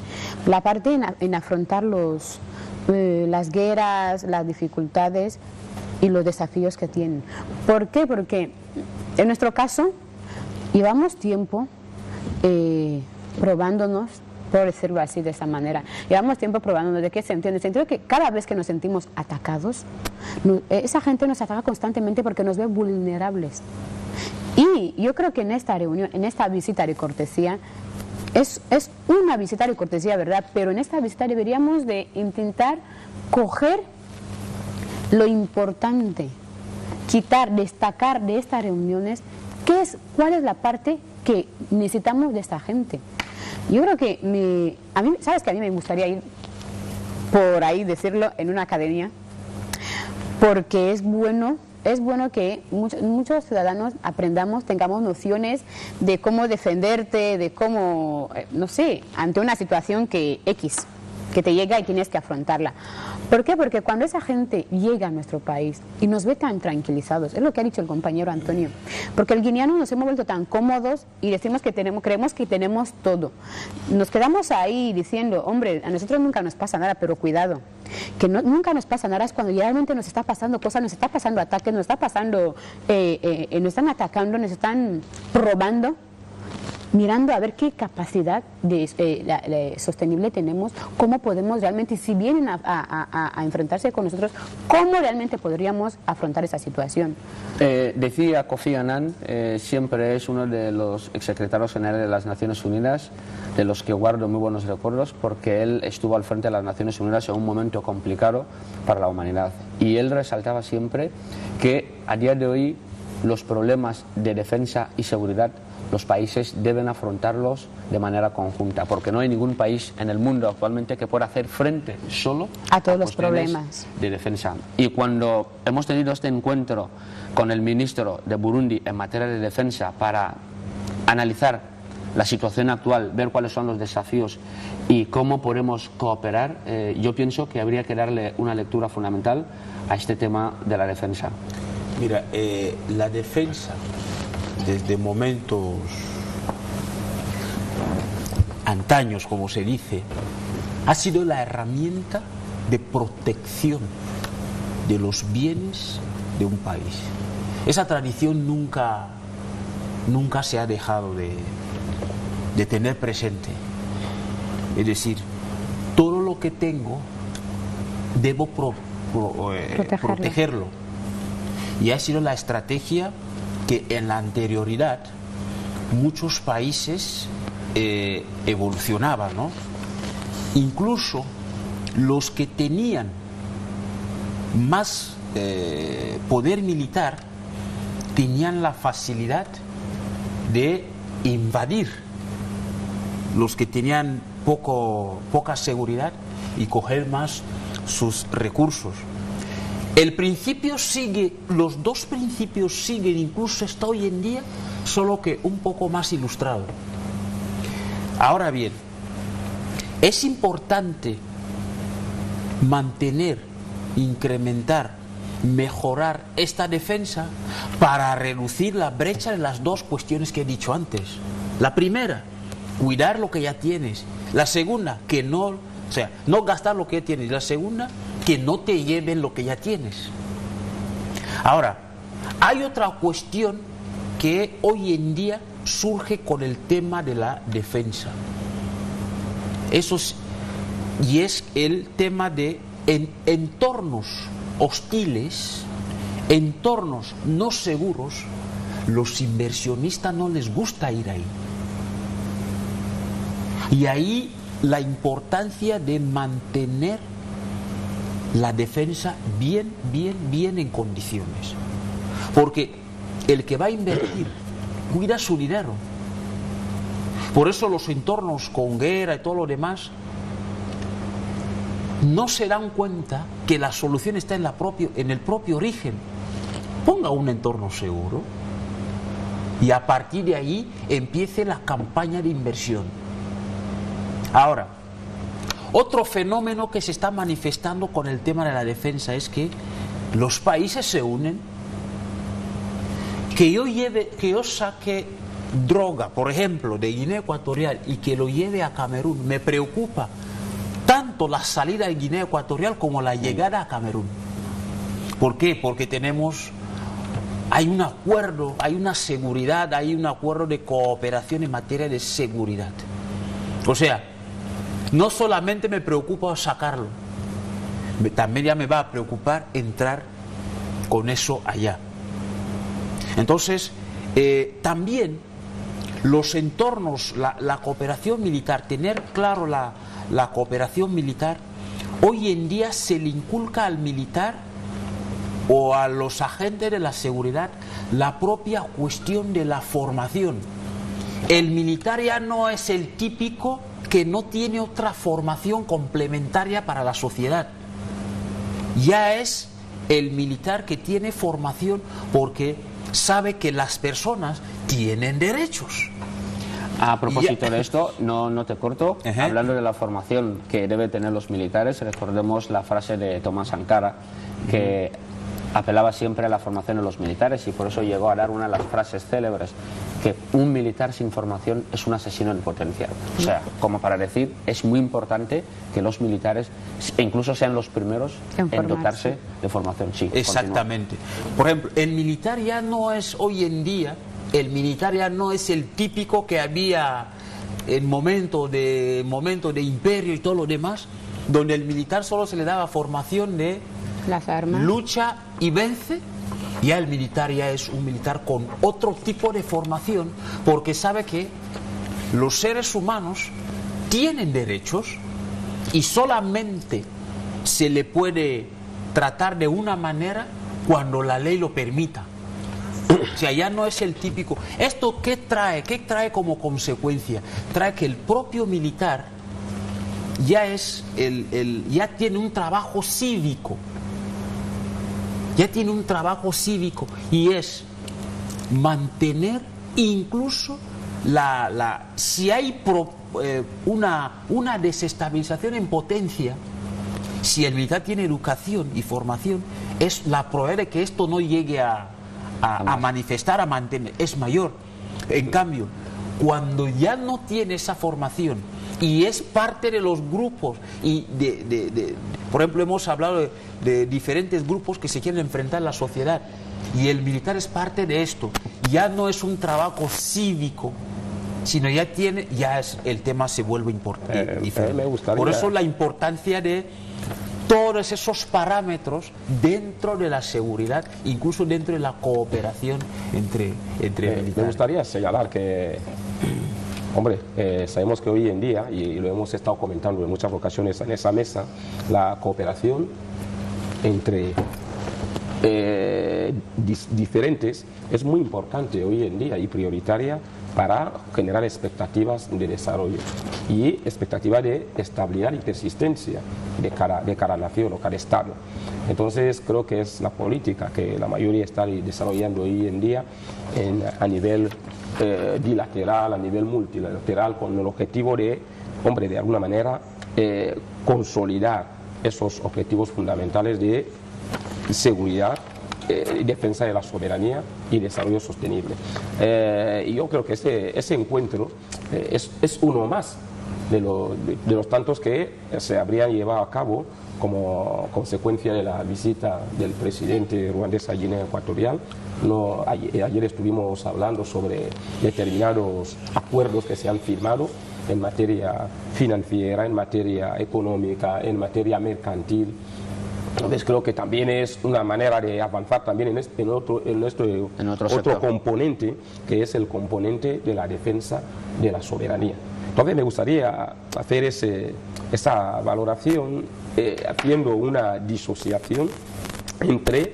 la parte en afrontar las guerras, las dificultades y los desafíos que tienen. ¿Por qué? Porque en nuestro caso llevamos tiempo probándonos, por decirlo así, de esa manera. Llevamos tiempo probándonos. ¿De qué sentido? En el sentido de que cada vez que nos sentimos atacados, esa gente nos ataca constantemente porque nos ve vulnerables. Y yo creo que en esta reunión, en esta visita de cortesía, es una visita de cortesía, ¿verdad? Pero en esta visita deberíamos de intentar coger lo importante, destacar de estas reuniones, cuál es la parte que necesitamos de esta gente. Yo creo que sabes que a mí me gustaría ir por ahí, decirlo, en una academia, porque es bueno que muchos ciudadanos aprendamos, tengamos nociones de cómo defenderte, de cómo, no sé, ante una situación que te llega y tienes que afrontarla. ¿Por qué? Porque cuando esa gente llega a nuestro país y nos ve tan tranquilizados, es lo que ha dicho el compañero Antonio, porque el guineano nos hemos vuelto tan cómodos y decimos que creemos que tenemos todo. Nos quedamos ahí diciendo, hombre, a nosotros nunca nos pasa nada, pero cuidado, que nunca nos pasa nada es cuando realmente nos está pasando cosas, nos está pasando ataques, nos está pasando, nos están atacando, nos están robando, mirando a ver qué capacidad sostenible tenemos, cómo podemos realmente, si vienen a enfrentarse con nosotros, cómo realmente podríamos afrontar esa situación. Decía Kofi Annan, siempre es uno de los exsecretarios generales de las Naciones Unidas, de los que guardo muy buenos recuerdos, porque él estuvo al frente de las Naciones Unidas en un momento complicado para la humanidad. Y él resaltaba siempre que a día de hoy los problemas de defensa y seguridad los países deben afrontarlos de manera conjunta, porque no hay ningún país en el mundo actualmente que pueda hacer frente solo a todos los problemas de defensa. Y cuando hemos tenido este encuentro con el ministro de Burundi en materia de defensa para analizar la situación actual, ver cuáles son los desafíos y cómo podemos cooperar, yo pienso que habría que darle una lectura fundamental a este tema de la defensa. Mira, la defensa, desde momentos antaños, como se dice, ha sido la herramienta de protección de los bienes de un país. Esa tradición nunca se ha dejado de tener presente. Es decir, todo lo que tengo debo protegerlo. Y ha sido la estrategia que en la anterioridad muchos países evolucionaban, ¿no? Incluso los que tenían más poder militar tenían la facilidad de invadir los que tenían poca seguridad y coger más sus recursos. El principio sigue, los dos principios siguen incluso hasta hoy en día, solo que un poco más ilustrado. Ahora bien, es importante mantener, incrementar, mejorar esta defensa para reducir la brecha de las dos cuestiones que he dicho antes. La primera, cuidar lo que ya tienes. La segunda, no gastar lo que ya tienes. La segunda, que no te lleven lo que ya tienes. Ahora, hay otra cuestión que hoy en día surge con el tema de la defensa. Y es el tema de entornos hostiles, entornos no seguros. Los inversionistas no les gusta ir ahí. Y ahí la importancia de mantener la defensa bien en condiciones. Porque el que va a invertir cuida su dinero. Por eso los entornos con guerra y todo lo demás no se dan cuenta que la solución está en el propio origen. Ponga un entorno seguro y a partir de ahí empiece la campaña de inversión. Ahora, otro fenómeno que se está manifestando con el tema de la defensa es que los países se unen. Que yo saque droga, por ejemplo, de Guinea Ecuatorial y que lo lleve a Camerún, me preocupa tanto la salida de Guinea Ecuatorial como la llegada a Camerún. ¿Por qué? Porque hay un acuerdo, hay una seguridad, hay un acuerdo de cooperación en materia de seguridad. O sea, no solamente me preocupa sacarlo, también ya me va a preocupar entrar con eso allá. Entonces, también los entornos, la cooperación militar, tener claro la cooperación militar, hoy en día se le inculca al militar o a los agentes de la seguridad la propia cuestión de la formación. El militar ya no es el típico que no tiene otra formación complementaria para la sociedad. Ya es el militar que tiene formación porque sabe que las personas tienen derechos. A propósito de esto, no te corto, hablando de la formación que deben tener los militares, recordemos la frase de Tomás Sankara, que apelaba siempre a la formación de los militares y por eso llegó a dar una de las frases célebres, que un militar sin formación es un asesino en potencia. O sea, como para decir, es muy importante que los militares incluso sean los primeros en dotarse de formación. Sí, exactamente. Continúa. Por ejemplo, el militar ya no es hoy en día, el militar ya no es el típico que había en momento de imperio y todo lo demás, donde el militar solo se le daba formación de las armas, lucha y vence. Ya el militar ya es un militar con otro tipo de formación, porque sabe que los seres humanos tienen derechos y solamente se le puede tratar de una manera cuando la ley lo permita. O sea, ya no es el típico. ¿Esto qué trae? ¿Qué trae como consecuencia? Trae que el propio militar ya es ya tiene un trabajo cívico. Ya tiene un trabajo cívico y es mantener incluso si hay una desestabilización en potencia, si el militar tiene educación y formación, es la probabilidad de que esto no llegue a manifestar, a mantener, es mayor. En cambio, cuando ya no tiene esa formación y es parte de los grupos y por ejemplo, hemos hablado de diferentes grupos que se quieren enfrentar a la sociedad y el militar es parte de esto. Ya no es un trabajo cívico, sino ya el tema se vuelve importante. Por eso la importancia de todos esos parámetros dentro de la seguridad, incluso dentro de la cooperación entre militares. Me gustaría señalar que, hombre, sabemos que hoy en día, y lo hemos estado comentando en muchas ocasiones en esa mesa, la cooperación entre diferentes es muy importante hoy en día y prioritaria para generar expectativas de desarrollo y expectativas de estabilidad y persistencia de cara a la nación o cada Estado. Entonces creo que es la política que la mayoría está desarrollando hoy en día a nivel bilateral, a nivel multilateral, con el objetivo de, hombre, de alguna manera consolidar esos objetivos fundamentales de seguridad, defensa de la soberanía y desarrollo sostenible. Y yo creo que ese encuentro es uno más de los tantos que se habrían llevado a cabo como consecuencia de la visita del presidente ruandés a Guinea Ecuatorial. Ayer estuvimos hablando sobre determinados acuerdos que se han firmado en materia financiera, en materia económica, en materia mercantil. Entonces creo que también es una manera de avanzar también en otro componente, que es el componente de la defensa de la soberanía. Entonces me gustaría hacer esa valoración haciendo una disociación entre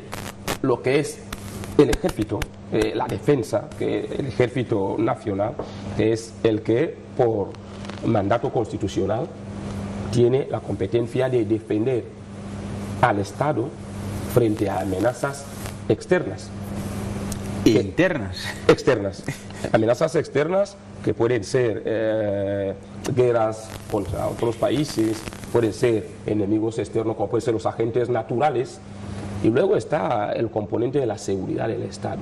lo que es el ejército, la defensa, el ejército nacional, que es el que por mandato constitucional tiene la competencia de defender al Estado frente a amenazas externas. Externas. Amenazas externas que pueden ser guerras contra otros países, pueden ser enemigos externos, como pueden ser los agentes naturales. Y luego está el componente de la seguridad del Estado,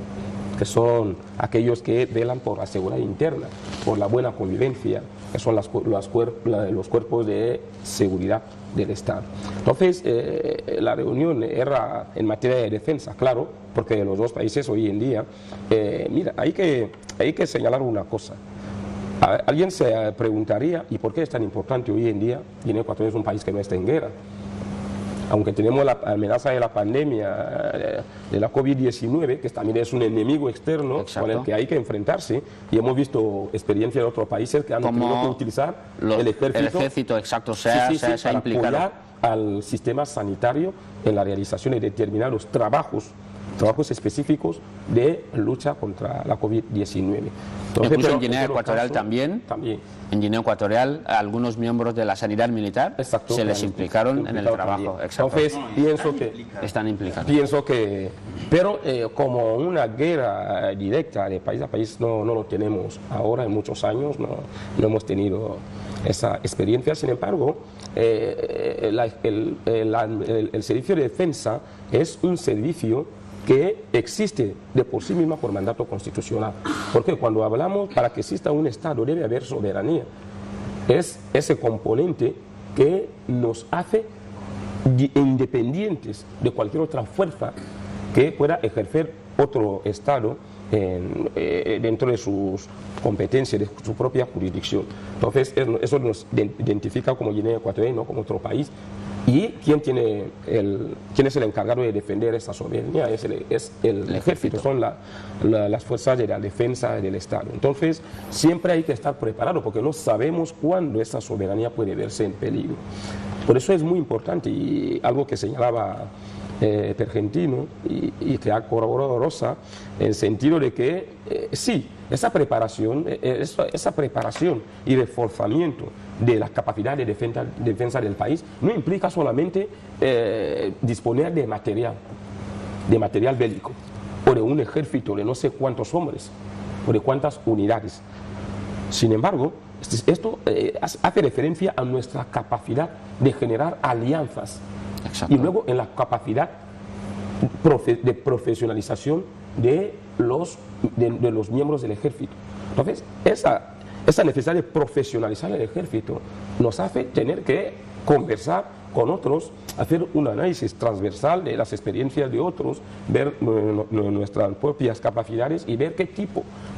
que son aquellos que velan por la seguridad interna, por la buena convivencia, que son los cuerpos de seguridad del Estado. Entonces, la reunión era en materia de defensa, claro, porque los dos países hoy en día, mira, hay que señalar una cosa. Alguien se preguntaría, ¿y por qué es tan importante hoy en día? Guinea Ecuatorial es un país que no está en guerra. aunque tenemos la amenaza de la pandemia de la COVID-19, que también es un enemigo externo con el que hay que enfrentarse, y hemos visto experiencias de otros países que han tenido que utilizar el ejército se ha implicado para apoyar al sistema sanitario en la realización de determinados trabajos específicos de lucha contra la COVID-19. Incluso en Guinea Ecuatorial también. En Guinea Ecuatorial, algunos miembros de la sanidad militar se les implicaron en el trabajo. Entonces, pienso que están implicados. Pero como una guerra directa de país a país no lo tenemos ahora, en muchos años no hemos tenido esa experiencia. Sin embargo, el servicio de defensa es un servicio que existe de por sí misma por mandato constitucional. Porque cuando hablamos, para que exista un Estado debe haber soberanía. Es ese componente que nos hace independientes de cualquier otra fuerza que pueda ejercer otro Estado dentro de sus competencias, de su propia jurisdicción. Entonces, eso nos identifica como Guinea Ecuatorial, no como otro país. ¿Y quién es el encargado de defender esa soberanía? Es el ejército, son las fuerzas de la defensa del Estado. Entonces, siempre hay que estar preparado porque no sabemos cuándo esa soberanía puede verse en peligro. Por eso es muy importante, y algo que señalaba Pergentino y que ha corroborado Rosa, en el sentido de que sí, esa preparación y reforzamiento de la capacidad de defensa del país no implica solamente disponer de material bélico, o de un ejército de no sé cuántos hombres, o de cuántas unidades. Sin embargo, esto hace referencia a nuestra capacidad de generar alianzas. Y luego en la capacidad de profesionalización de los miembros del ejército. Entonces, esa necesidad de profesionalizar el ejército nos hace tener que conversar con otros, hacer un análisis transversal de las experiencias de otros, ver nuestras propias capacidades y ver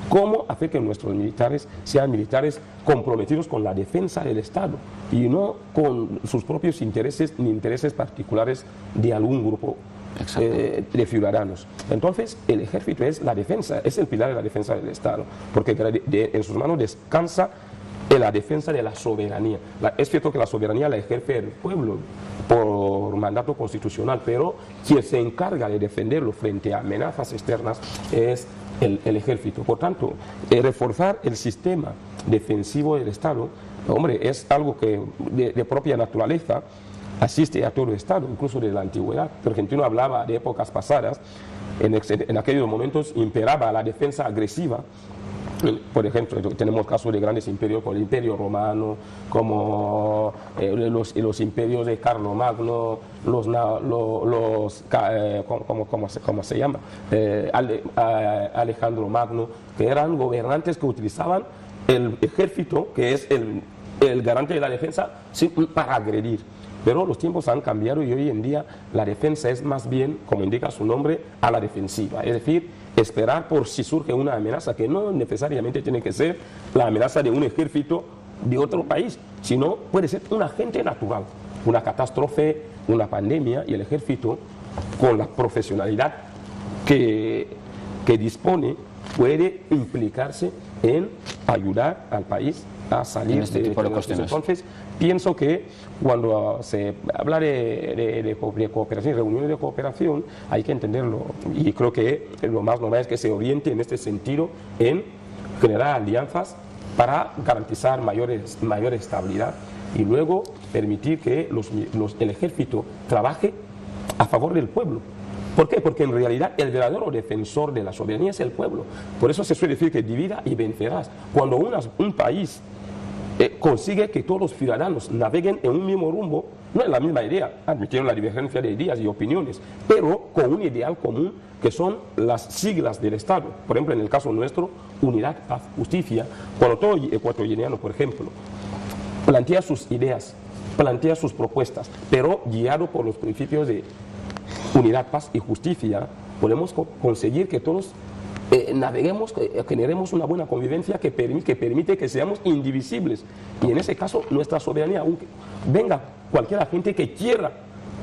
cómo hacer que nuestros militares sean militares comprometidos con la defensa del Estado y no con sus propios intereses ni intereses particulares de algún grupo de ciudadanos. Entonces, el ejército es la defensa, es el pilar de la defensa del Estado, porque en sus manos descansa la defensa de la soberanía. Es cierto que la soberanía la ejerce el pueblo por mandato constitucional, pero quien se encarga de defenderlo frente a amenazas externas es el ejército. Por tanto, reforzar el sistema defensivo del Estado, hombre, es algo que de propia naturaleza asiste a todo el Estado, incluso de la antigüedad. Pergentino hablaba de épocas pasadas, en aquellos momentos imperaba la defensa agresiva. Por ejemplo, tenemos casos de grandes imperios como el Imperio Romano, como los imperios de Carlomagno, ¿cómo se llama? Alejandro Magno, que eran gobernantes que utilizaban el ejército, que es el garante de la defensa, para agredir. Pero los tiempos han cambiado y hoy en día la defensa es más bien, como indica su nombre, a la defensiva. Es decir, esperar por si surge una amenaza, que no necesariamente tiene que ser la amenaza de un ejército de otro país, sino puede ser un agente natural, una catástrofe, una pandemia, y el ejército, con la profesionalidad que dispone, puede implicarse en ayudar al país a salir en este tipo de cuestiones. Entonces, pienso que cuando se habla de cooperación, reuniones de cooperación, hay que entenderlo, y creo que lo más normal es que se oriente en este sentido en generar alianzas para garantizar mayor estabilidad y luego permitir que el ejército trabaje a favor del pueblo. ¿Por qué? Porque en realidad el verdadero defensor de la soberanía es el pueblo. Por eso se suele decir que divida y vencerás. Cuando un país consigue que todos los ciudadanos naveguen en un mismo rumbo, no es la misma idea, admitieron la divergencia de ideas y opiniones, pero con un ideal común que son las siglas del Estado. Por ejemplo, en el caso nuestro, unidad, paz, justicia. Cuando todo ecuatoriano, por ejemplo, plantea sus ideas, plantea sus propuestas, pero guiado por los principios de unidad, paz y justicia, podemos conseguir que todos naveguemos, generemos una buena convivencia que permite que seamos indivisibles. Y en ese caso, nuestra soberanía, aunque venga cualquier agente que quiera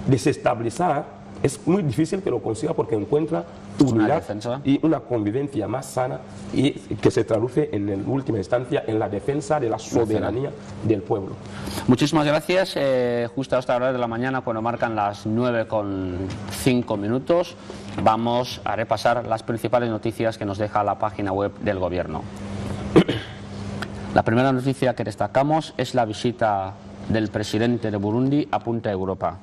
desestabilizar, es muy difícil que lo consiga porque encuentra unidad y una convivencia más sana y que se traduce en última instancia en la defensa de la soberanía del pueblo. Muchísimas gracias. Justo a esta hora de la mañana, cuando marcan las 9:05, vamos a repasar las principales noticias que nos deja la página web del Gobierno. La primera noticia que destacamos es la visita del presidente de Burundi a Punta Europa.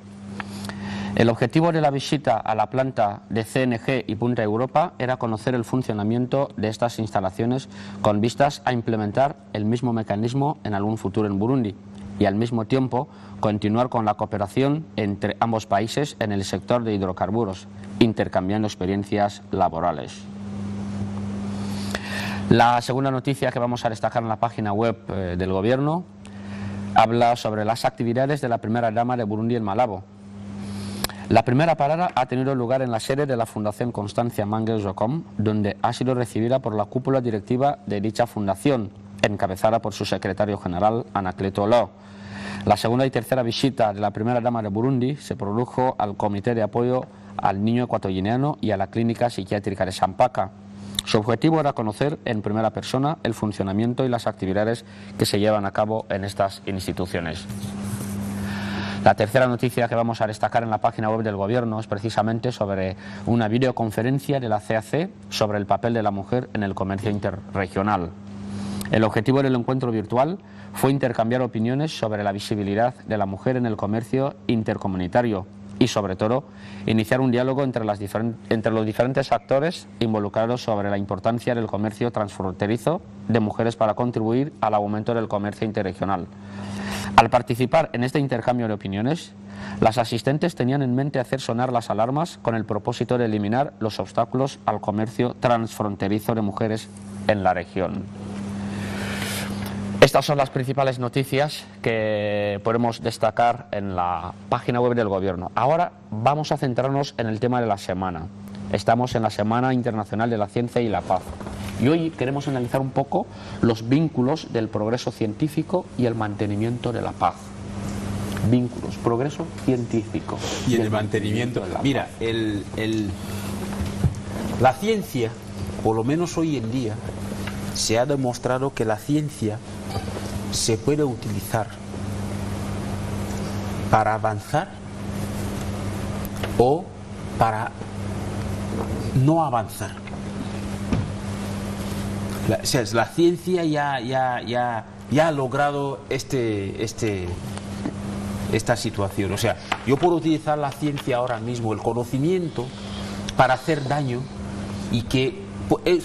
El objetivo de la visita a la planta de CNG y Punta Europa era conocer el funcionamiento de estas instalaciones con vistas a implementar el mismo mecanismo en algún futuro en Burundi y al mismo tiempo continuar con la cooperación entre ambos países en el sector de hidrocarburos, intercambiando experiencias laborales. La segunda noticia que vamos a destacar en la página web del Gobierno habla sobre las actividades de la primera dama de Burundi en Malabo. La primera parada ha tenido lugar en la sede de la Fundación Constancia Mangel Jocom, donde ha sido recibida por la cúpula directiva de dicha fundación, encabezada por su secretario general, Anacleto Lo. La segunda y tercera visita de la primera dama de Burundi se produjo al Comité de Apoyo al Niño Ecuatoguineano y a la Clínica Psiquiátrica de Sampaca. Su objetivo era conocer en primera persona el funcionamiento y las actividades que se llevan a cabo en estas instituciones. La tercera noticia que vamos a destacar en la página web del Gobierno es precisamente sobre una videoconferencia de la CAC sobre el papel de la mujer en el comercio interregional. El objetivo del encuentro virtual fue intercambiar opiniones sobre la visibilidad de la mujer en el comercio intercomunitario y, sobre todo, iniciar un diálogo entre los diferentes actores involucrados sobre la importancia del comercio transfronterizo de mujeres para contribuir al aumento del comercio interregional. Al participar en este intercambio de opiniones, las asistentes tenían en mente hacer sonar las alarmas con el propósito de eliminar los obstáculos al comercio transfronterizo de mujeres en la región. Estas son las principales noticias que podemos destacar en la página web del Gobierno. Ahora vamos a centrarnos en el tema de la semana. Estamos en la Semana Internacional de la Ciencia y la Paz. Y hoy queremos analizar un poco los vínculos del progreso científico y el mantenimiento de la paz. Vínculos, progreso científico y el mantenimiento de la paz. Mira, la ciencia, por lo menos hoy en día, se ha demostrado que la ciencia se puede utilizar para avanzar o para no avanzar. La ciencia ya ha logrado esta situación. O sea, yo puedo utilizar la ciencia ahora mismo, el conocimiento, para hacer daño y que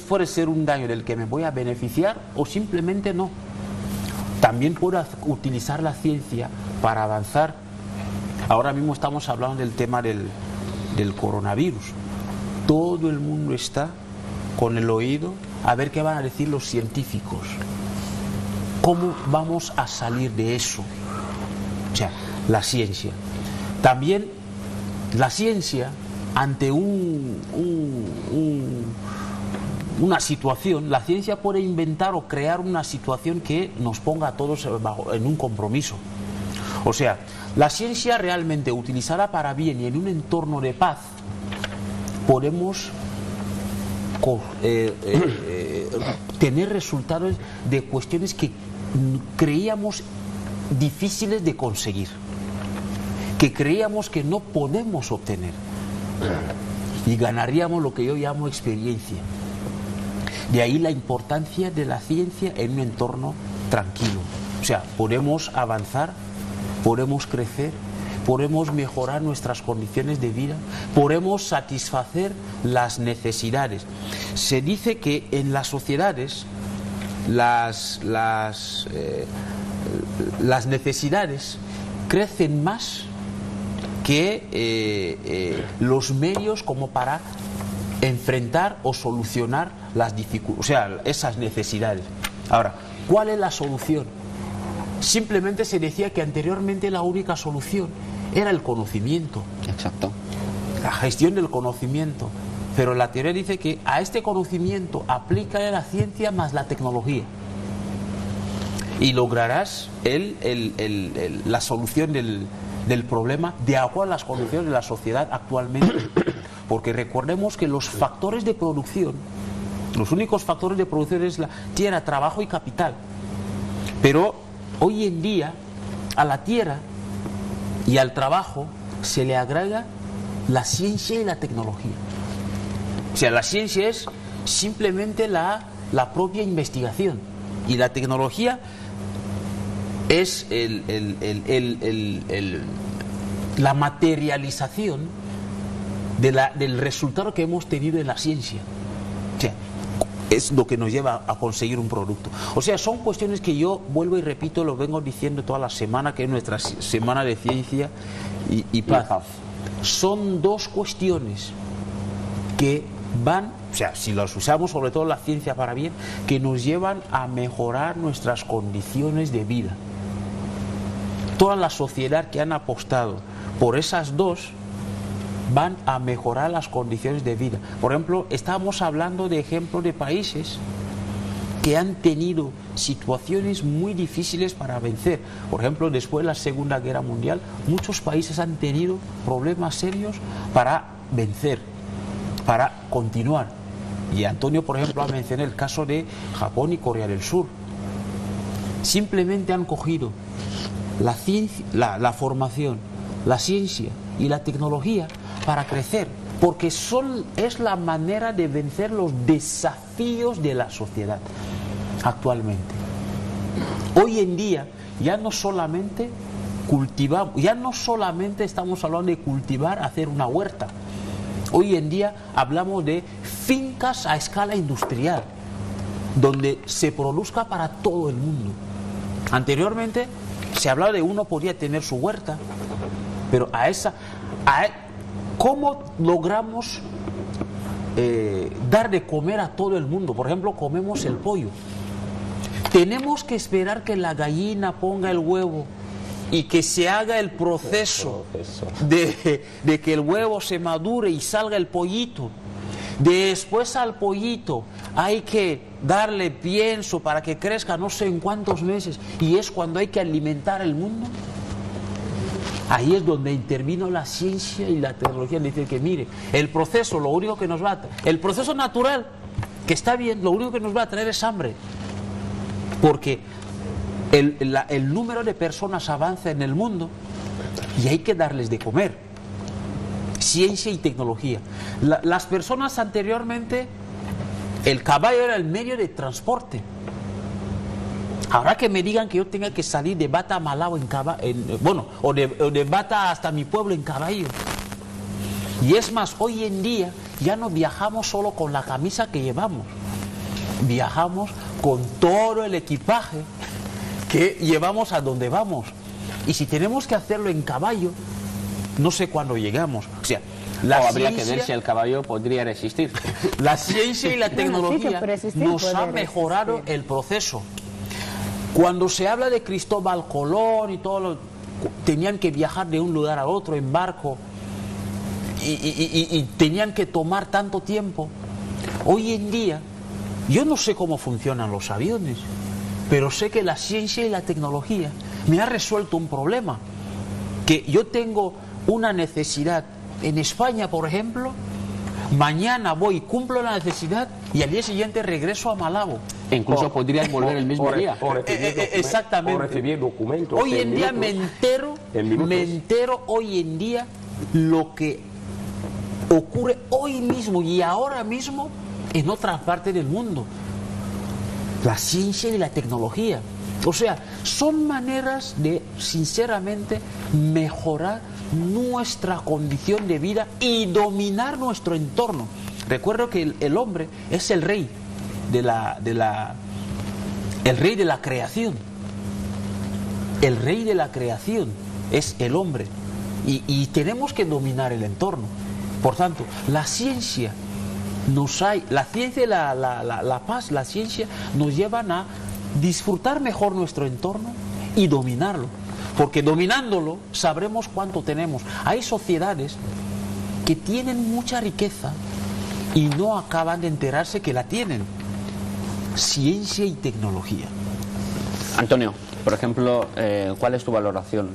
puede ser un daño del que me voy a beneficiar o simplemente no. También puedo utilizar la ciencia para avanzar. Ahora mismo estamos hablando del tema del coronavirus. Todo el mundo está con el oído a ver qué van a decir los científicos. ¿Cómo vamos a salir de eso? O sea, la ciencia. También la ciencia, ante una situación, la ciencia puede inventar o crear una situación que nos ponga a todos en un compromiso. O sea, la ciencia realmente utilizada para bien y en un entorno de paz, podemos tener resultados de cuestiones que creíamos difíciles de conseguir, que creíamos que no podemos obtener, y ganaríamos lo que yo llamo experiencia. De ahí la importancia de la ciencia en un entorno tranquilo. O sea, podemos avanzar, podemos crecer, podemos mejorar nuestras condiciones de vida, podemos satisfacer las necesidades. Se dice que en las sociedades las necesidades crecen más que los medios como para enfrentar o solucionar las dificultades, o sea, esas necesidades. Ahora, ¿cuál es la solución? Simplemente se decía que anteriormente la única solución era el conocimiento. Exacto. La gestión del conocimiento. Pero la teoría dice que a este conocimiento aplica la ciencia más la tecnología. Y lograrás la solución del problema de acuerdo a las condiciones de la sociedad actualmente. Porque recordemos que los factores de producción, los únicos factores de producción es la tierra, trabajo y capital. Pero hoy en día a la tierra y al trabajo se le agrega la ciencia y la tecnología. O sea, la ciencia es simplemente la propia investigación y la tecnología es la materialización del resultado que hemos tenido en la ciencia. O sea, es lo que nos lleva a conseguir un producto. O sea, son cuestiones que yo vuelvo y repito, lo vengo diciendo toda la semana, que es nuestra semana de ciencia y paz. Son dos cuestiones que van, o sea, si las usamos sobre todo la ciencia para bien, que nos llevan a mejorar nuestras condiciones de vida. Toda la sociedad que han apostado por esas dos van a mejorar las condiciones de vida. Por ejemplo, estábamos hablando de ejemplos de países que han tenido situaciones muy difíciles para vencer. Por ejemplo, después de la Segunda Guerra Mundial, muchos países han tenido problemas serios para vencer, para continuar. Y Antonio, por ejemplo, ha mencionado el caso de Japón y Corea del Sur. Simplemente han cogido la ciencia, la formación, la ciencia y la tecnología para crecer, porque es la manera de vencer los desafíos de la sociedad actualmente. Hoy en día ya no solamente cultivamos, ya no solamente estamos hablando de cultivar, hacer una huerta. Hoy en día hablamos de fincas a escala industrial, donde se produzca para todo el mundo. Anteriormente se hablaba de uno podía tener su huerta, pero ¿cómo logramos dar de comer a todo el mundo? Por ejemplo, comemos el pollo. Tenemos que esperar que la gallina ponga el huevo y que se haga el proceso de que el huevo se madure y salga el pollito. Después al pollito hay que darle pienso para que crezca no sé en cuántos meses, y es cuando hay que alimentar el mundo. Ahí es donde intervino la ciencia y la tecnología, decir que mire, el proceso, lo único que nos va a el proceso natural, que está bien, lo único que nos va a traer es hambre, porque el número de personas avanza en el mundo y hay que darles de comer. Ciencia y tecnología. Las personas anteriormente, el caballo era el medio de transporte. Ahora que me digan que yo tenga que salir de Bata a Malabo o de Bata hasta mi pueblo en caballo. Y es más, hoy en día ya no viajamos solo con la camisa que llevamos, viajamos con todo el equipaje que llevamos a donde vamos. Y si tenemos que hacerlo en caballo, no sé cuándo llegamos. O sea, habría que ver si el caballo podría resistir. La ciencia y la tecnología nos ha mejorado el proceso. Cuando se habla de Cristóbal Colón y todo, tenían que viajar de un lugar a otro en barco y tenían que tomar tanto tiempo. Hoy en día, yo no sé cómo funcionan los aviones, pero sé que la ciencia y la tecnología me ha resuelto un problema. Que yo tengo una necesidad en España, por ejemplo, mañana voy, cumplo la necesidad y al día siguiente regreso a Malabo. E incluso podrías volver el mismo día. Exactamente. O recibir documentos. Hoy en día me entero hoy en día lo que ocurre hoy mismo y ahora mismo en otra parte del mundo. La ciencia y la tecnología. O sea, son maneras de, sinceramente, mejorar nuestra condición de vida y dominar nuestro entorno. Recuerdo que el hombre es el rey el rey de la creación. El rey de la creación es el hombre. Y tenemos que dominar el entorno. Por tanto, la ciencia la ciencia y la paz, la ciencia nos llevan a disfrutar mejor nuestro entorno y dominarlo, porque dominándolo sabremos cuánto tenemos. Hay sociedades que tienen mucha riqueza y no acaban de enterarse que la tienen. Ciencia y tecnología. Antonio, por ejemplo, ¿cuál es tu valoración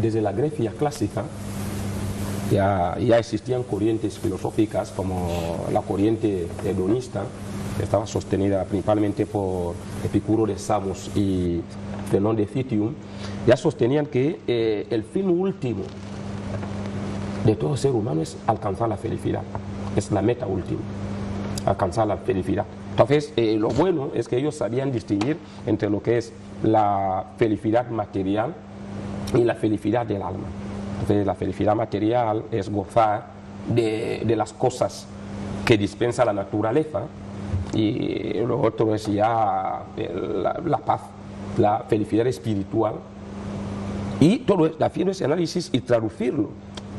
desde la Grecia clásica ya existían corrientes filosóficas como la corriente hedonista, que estaba sostenida principalmente por Epicuro de Samos y Zenón de Citium. Ya sostenían que el fin último de todo ser humano es alcanzar la felicidad, es la meta última, alcanzar la felicidad. Entonces, lo bueno es que ellos sabían distinguir entre lo que es la felicidad material y la felicidad del alma. Entonces, la felicidad material es gozar de las cosas que dispensa la naturaleza, y lo otro es ya la paz, la felicidad espiritual. Y todo haciendo ese análisis y traducirlo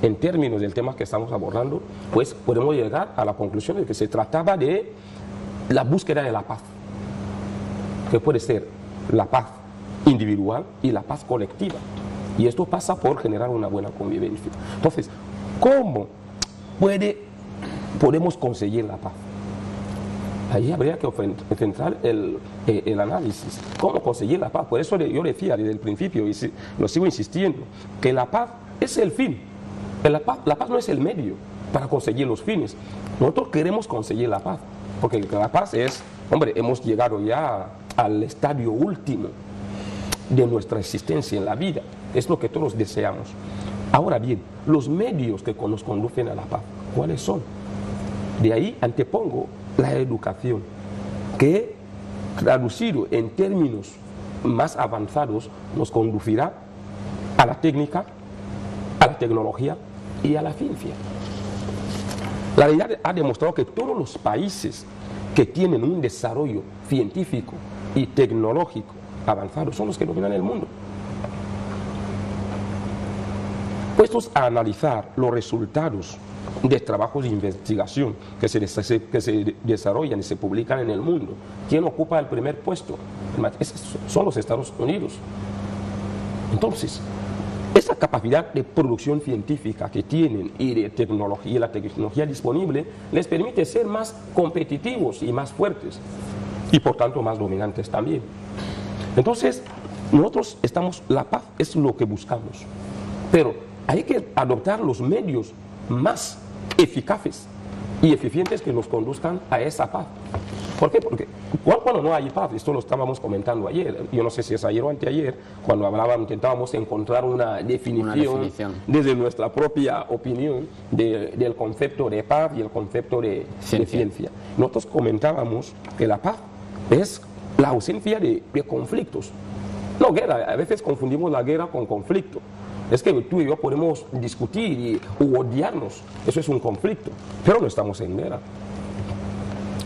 en términos del tema que estamos abordando, pues podemos llegar a la conclusión de que se trataba de la búsqueda de la paz, que puede ser la paz individual y la paz colectiva. Y esto pasa por generar una buena convivencia. Entonces, ¿cómo podemos conseguir la paz? Ahí habría que centrar el análisis. ¿Cómo conseguir la paz? Por eso yo decía desde el principio, y lo sigo insistiendo, que la paz es el fin. La paz no es el medio para conseguir los fines. Nosotros queremos conseguir la paz, porque la paz es, hombre, hemos llegado ya al estadio último de nuestra existencia en la vida. Es lo que todos deseamos. Ahora bien, los medios que nos conducen a la paz, ¿cuáles son? De ahí antepongo la educación, que traducido en términos más avanzados nos conducirá a la técnica, a la tecnología y a la ciencia. La realidad ha demostrado que todos los países que tienen un desarrollo científico y tecnológico avanzado son los que dominan el mundo. Puestos a analizar los resultados de trabajos de investigación que se desarrollan y se publican en el mundo, ¿quién ocupa el primer puesto? Son los Estados Unidos. Entonces, esa capacidad de producción científica que tienen y de tecnología, y la tecnología disponible les permite ser más competitivos y más fuertes, y por tanto más dominantes también. Entonces, nosotros la paz es lo que buscamos, pero hay que adoptar los medios más eficaces y eficientes que nos conduzcan a esa paz. ¿Por qué? Porque cuando no hay paz, esto lo estábamos comentando ayer, yo no sé si es ayer o anteayer, cuando intentábamos encontrar una definición desde nuestra propia opinión del concepto de paz y el concepto de ciencia. Nosotros comentábamos que la paz es la ausencia de conflictos. No guerra, a veces confundimos la guerra con conflicto. Es que tú y yo podemos discutir u odiarnos, eso es un conflicto, pero no estamos en guerra.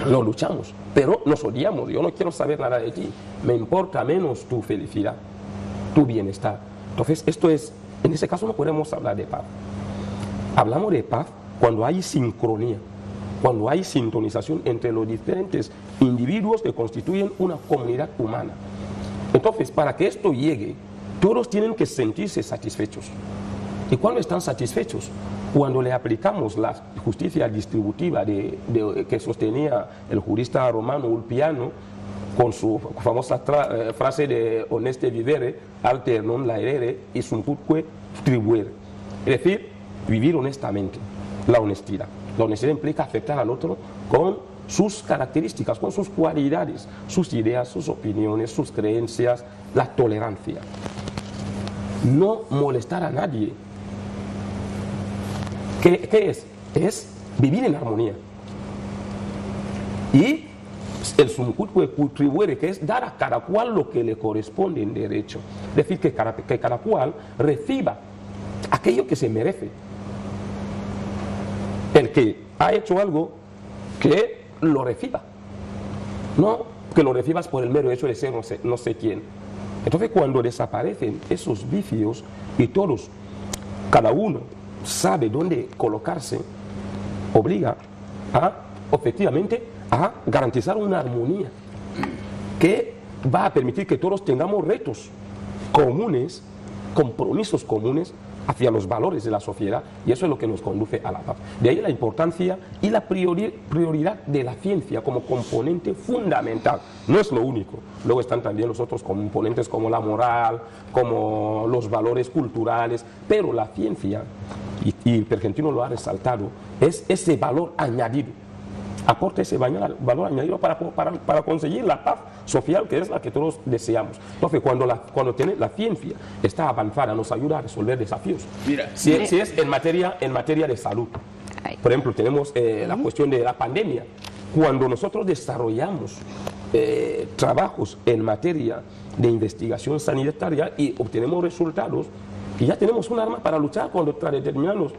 Lo luchamos, pero nos odiamos. Yo no quiero saber nada de ti, me importa menos tu felicidad, tu bienestar. Entonces, en ese caso no podemos hablar de paz. Hablamos de paz cuando hay sincronía, cuando hay sintonización entre los diferentes individuos que constituyen una comunidad humana. Entonces, para que esto llegue, todos tienen que sentirse satisfechos. ¿Y cuándo están satisfechos? Cuando le aplicamos la justicia distributiva que sostenía el jurista romano Ulpiano, con su famosa frase de honeste vivere, alter non laedere, y sumcutque tribuere. Es decir, vivir honestamente, la honestidad. La honestidad implica aceptar al otro con sus características, con sus cualidades, sus ideas, sus opiniones, sus creencias, la tolerancia. No molestar a nadie. ¿Qué es? Es vivir en armonía. Y el sumcutque tribuere, que es dar a cada cual lo que le corresponde en derecho. Es decir, que cada cual reciba aquello que se merece. El que ha hecho algo, que lo reciba. No que lo recibas por el mero hecho de ser no sé quién. Entonces, cuando desaparecen esos vicios y todos, cada uno sabe dónde colocarse, obliga efectivamente a garantizar una armonía que va a permitir que todos tengamos retos comunes, compromisos comunes hacia los valores de la sociedad, y eso es lo que nos conduce a la paz. De ahí la importancia y la prioridad de la ciencia como componente fundamental. No es lo único, luego están también los otros componentes como la moral, como los valores culturales, pero la ciencia, y Pergentino lo ha resaltado, es ese valor añadido. Aporta ese valor añadido para conseguir la paz social, que es la que todos deseamos. Entonces, cuando la ciencia está avanzada, nos ayuda a resolver desafíos. Mira, si es en materia de salud, por ejemplo, tenemos la cuestión de la pandemia. Cuando nosotros desarrollamos trabajos en materia de investigación sanitaria y obtenemos resultados, y ya tenemos un arma para luchar contra determinados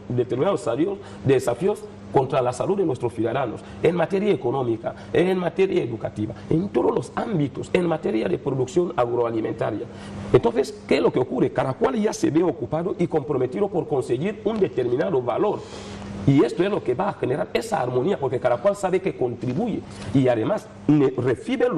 desafíos contra la salud de nuestros ciudadanos, en materia económica, en materia educativa, en todos los ámbitos, en materia de producción agroalimentaria. Entonces, ¿qué es lo que ocurre? Cada cual ya se ve ocupado y comprometido por conseguir un determinado valor. Y esto es lo que va a generar esa armonía, porque cada cual sabe que contribuye y además recibe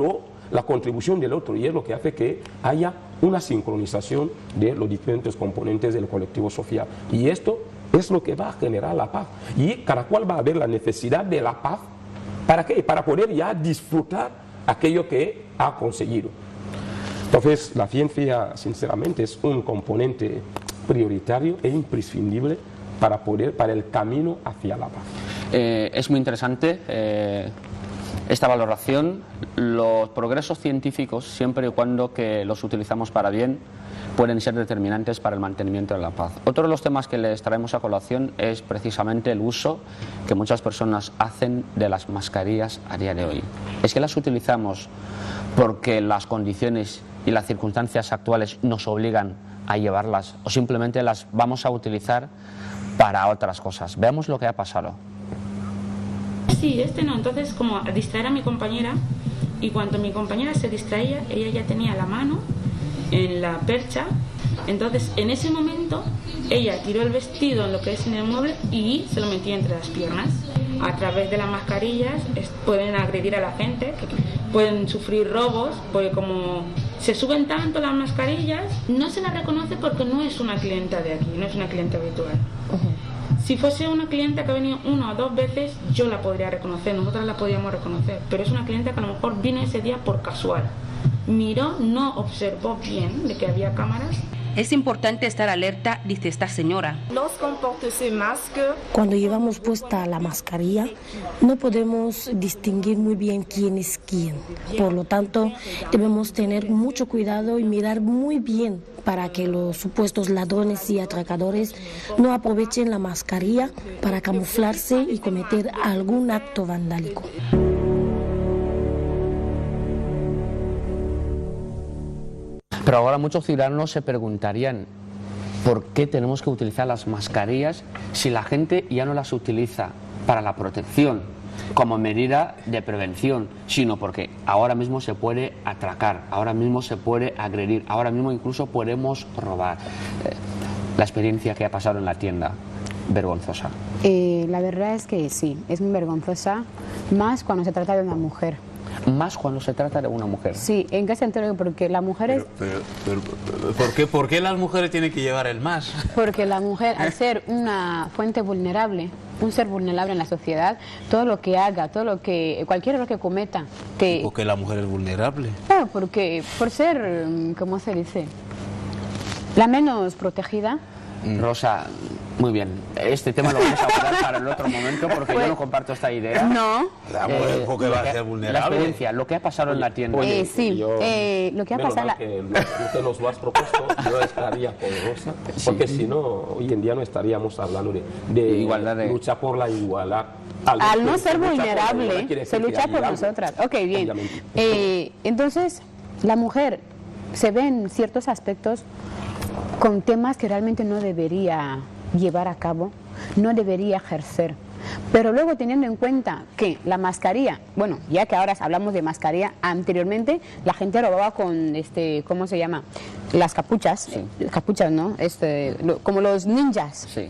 la contribución del otro, y es lo que hace que haya una sincronización de los diferentes componentes del colectivo social. Y esto es lo que va a generar la paz. Y cada cual va a ver la necesidad de la paz. ¿Para qué? Para poder ya disfrutar aquello que ha conseguido. Entonces, la ciencia, sinceramente, es un componente prioritario e imprescindible para el camino hacia la paz. Es muy interesante esta valoración. Los progresos científicos, siempre y cuando que los utilizamos para bien, pueden ser determinantes para el mantenimiento de la paz. Otro de los temas que les traemos a colación es precisamente el uso que muchas personas hacen de las mascarillas a día de hoy. Es que las utilizamos porque las condiciones y las circunstancias actuales nos obligan a llevarlas, o simplemente las vamos a utilizar para otras cosas. Veamos lo que ha pasado. Sí, no. Entonces, como a distraer a mi compañera, y cuando mi compañera se distraía, ella ya tenía la mano en la percha. Entonces, en ese momento, ella tiró el vestido en lo que es en el mueble y se lo metía entre las piernas. A través de las mascarillas pueden agredir a la gente, pueden sufrir robos, porque como se suben tanto las mascarillas, no se la reconoce porque no es una clienta de aquí, no es una clienta habitual. Si fuese una clienta que ha venido 1 o 2 veces, yo la podría reconocer, nosotras la podríamos reconocer, pero es una clienta que a lo mejor vino ese día por casual. Miró, no observó bien de que había cámaras. Es importante estar alerta, dice esta señora. Cuando llevamos puesta la mascarilla, no podemos distinguir muy bien quién es quién. Por lo tanto, debemos tener mucho cuidado y mirar muy bien para que los supuestos ladrones y atracadores no aprovechen la mascarilla para camuflarse y cometer algún acto vandálico. Pero ahora muchos ciudadanos se preguntarían por qué tenemos que utilizar las mascarillas si la gente ya no las utiliza para la protección, como medida de prevención, sino porque ahora mismo se puede atracar, ahora mismo se puede agredir, ahora mismo incluso podemos robar. La experiencia que ha pasado en la tienda, vergonzosa. La verdad es que sí, es muy vergonzosa, más cuando se trata de una mujer. Más cuando se trata de una mujer. Sí, ¿en qué sentido? Porque la mujer es... ¿Por qué las mujeres tienen que llevar el más? Porque la mujer, al ser una fuente vulnerable, un ser vulnerable en la sociedad, todo lo que haga, cualquier error que cometa... ¿Por qué la mujer es vulnerable? Claro, porque por ser, ¿cómo se dice? La menos protegida. Rosa, muy bien. Este tema lo vamos a guardar para el otro momento porque yo no comparto esta idea. No. La mujer, ¿por qué va a ser vulnerable? La experiencia, lo que ha pasado en la tienda. Sí, lo que ha pasado... Lo que nos lo has propuesto, yo estaría con Rosa, porque si no, hoy en día no estaríamos hablando de igualdad, de lucha por la igualdad. Al no ser vulnerable, se lucha por nosotras. Ok, bien. Entonces, la mujer se ve en ciertos aspectos con temas que realmente no debería llevar a cabo, no debería ejercer. Pero luego, teniendo en cuenta que la mascarilla, bueno, ya que ahora hablamos de mascarilla, anteriormente la gente robaba con, ¿cómo se llama? Las capuchas, sí. Capuchas, ¿no? Como los ninjas. Sí.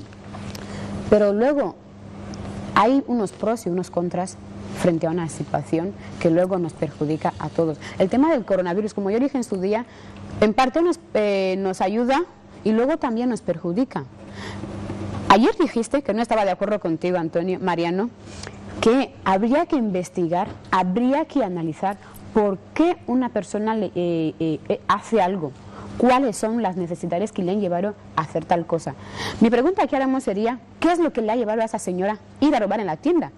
Pero luego hay unos pros y unos contras frente a una situación que luego nos perjudica a todos. El tema del coronavirus, como yo dije en su día, en parte nos ayuda y luego también nos perjudica. Ayer dijiste, que no estaba de acuerdo contigo, Antonio, Mariano, que habría que investigar, habría que analizar por qué una persona hace algo, cuáles son las necesidades que le han llevado a hacer tal cosa. Mi pregunta que haremos sería, ¿qué es lo que le ha llevado a esa señora a ir a robar en la tienda?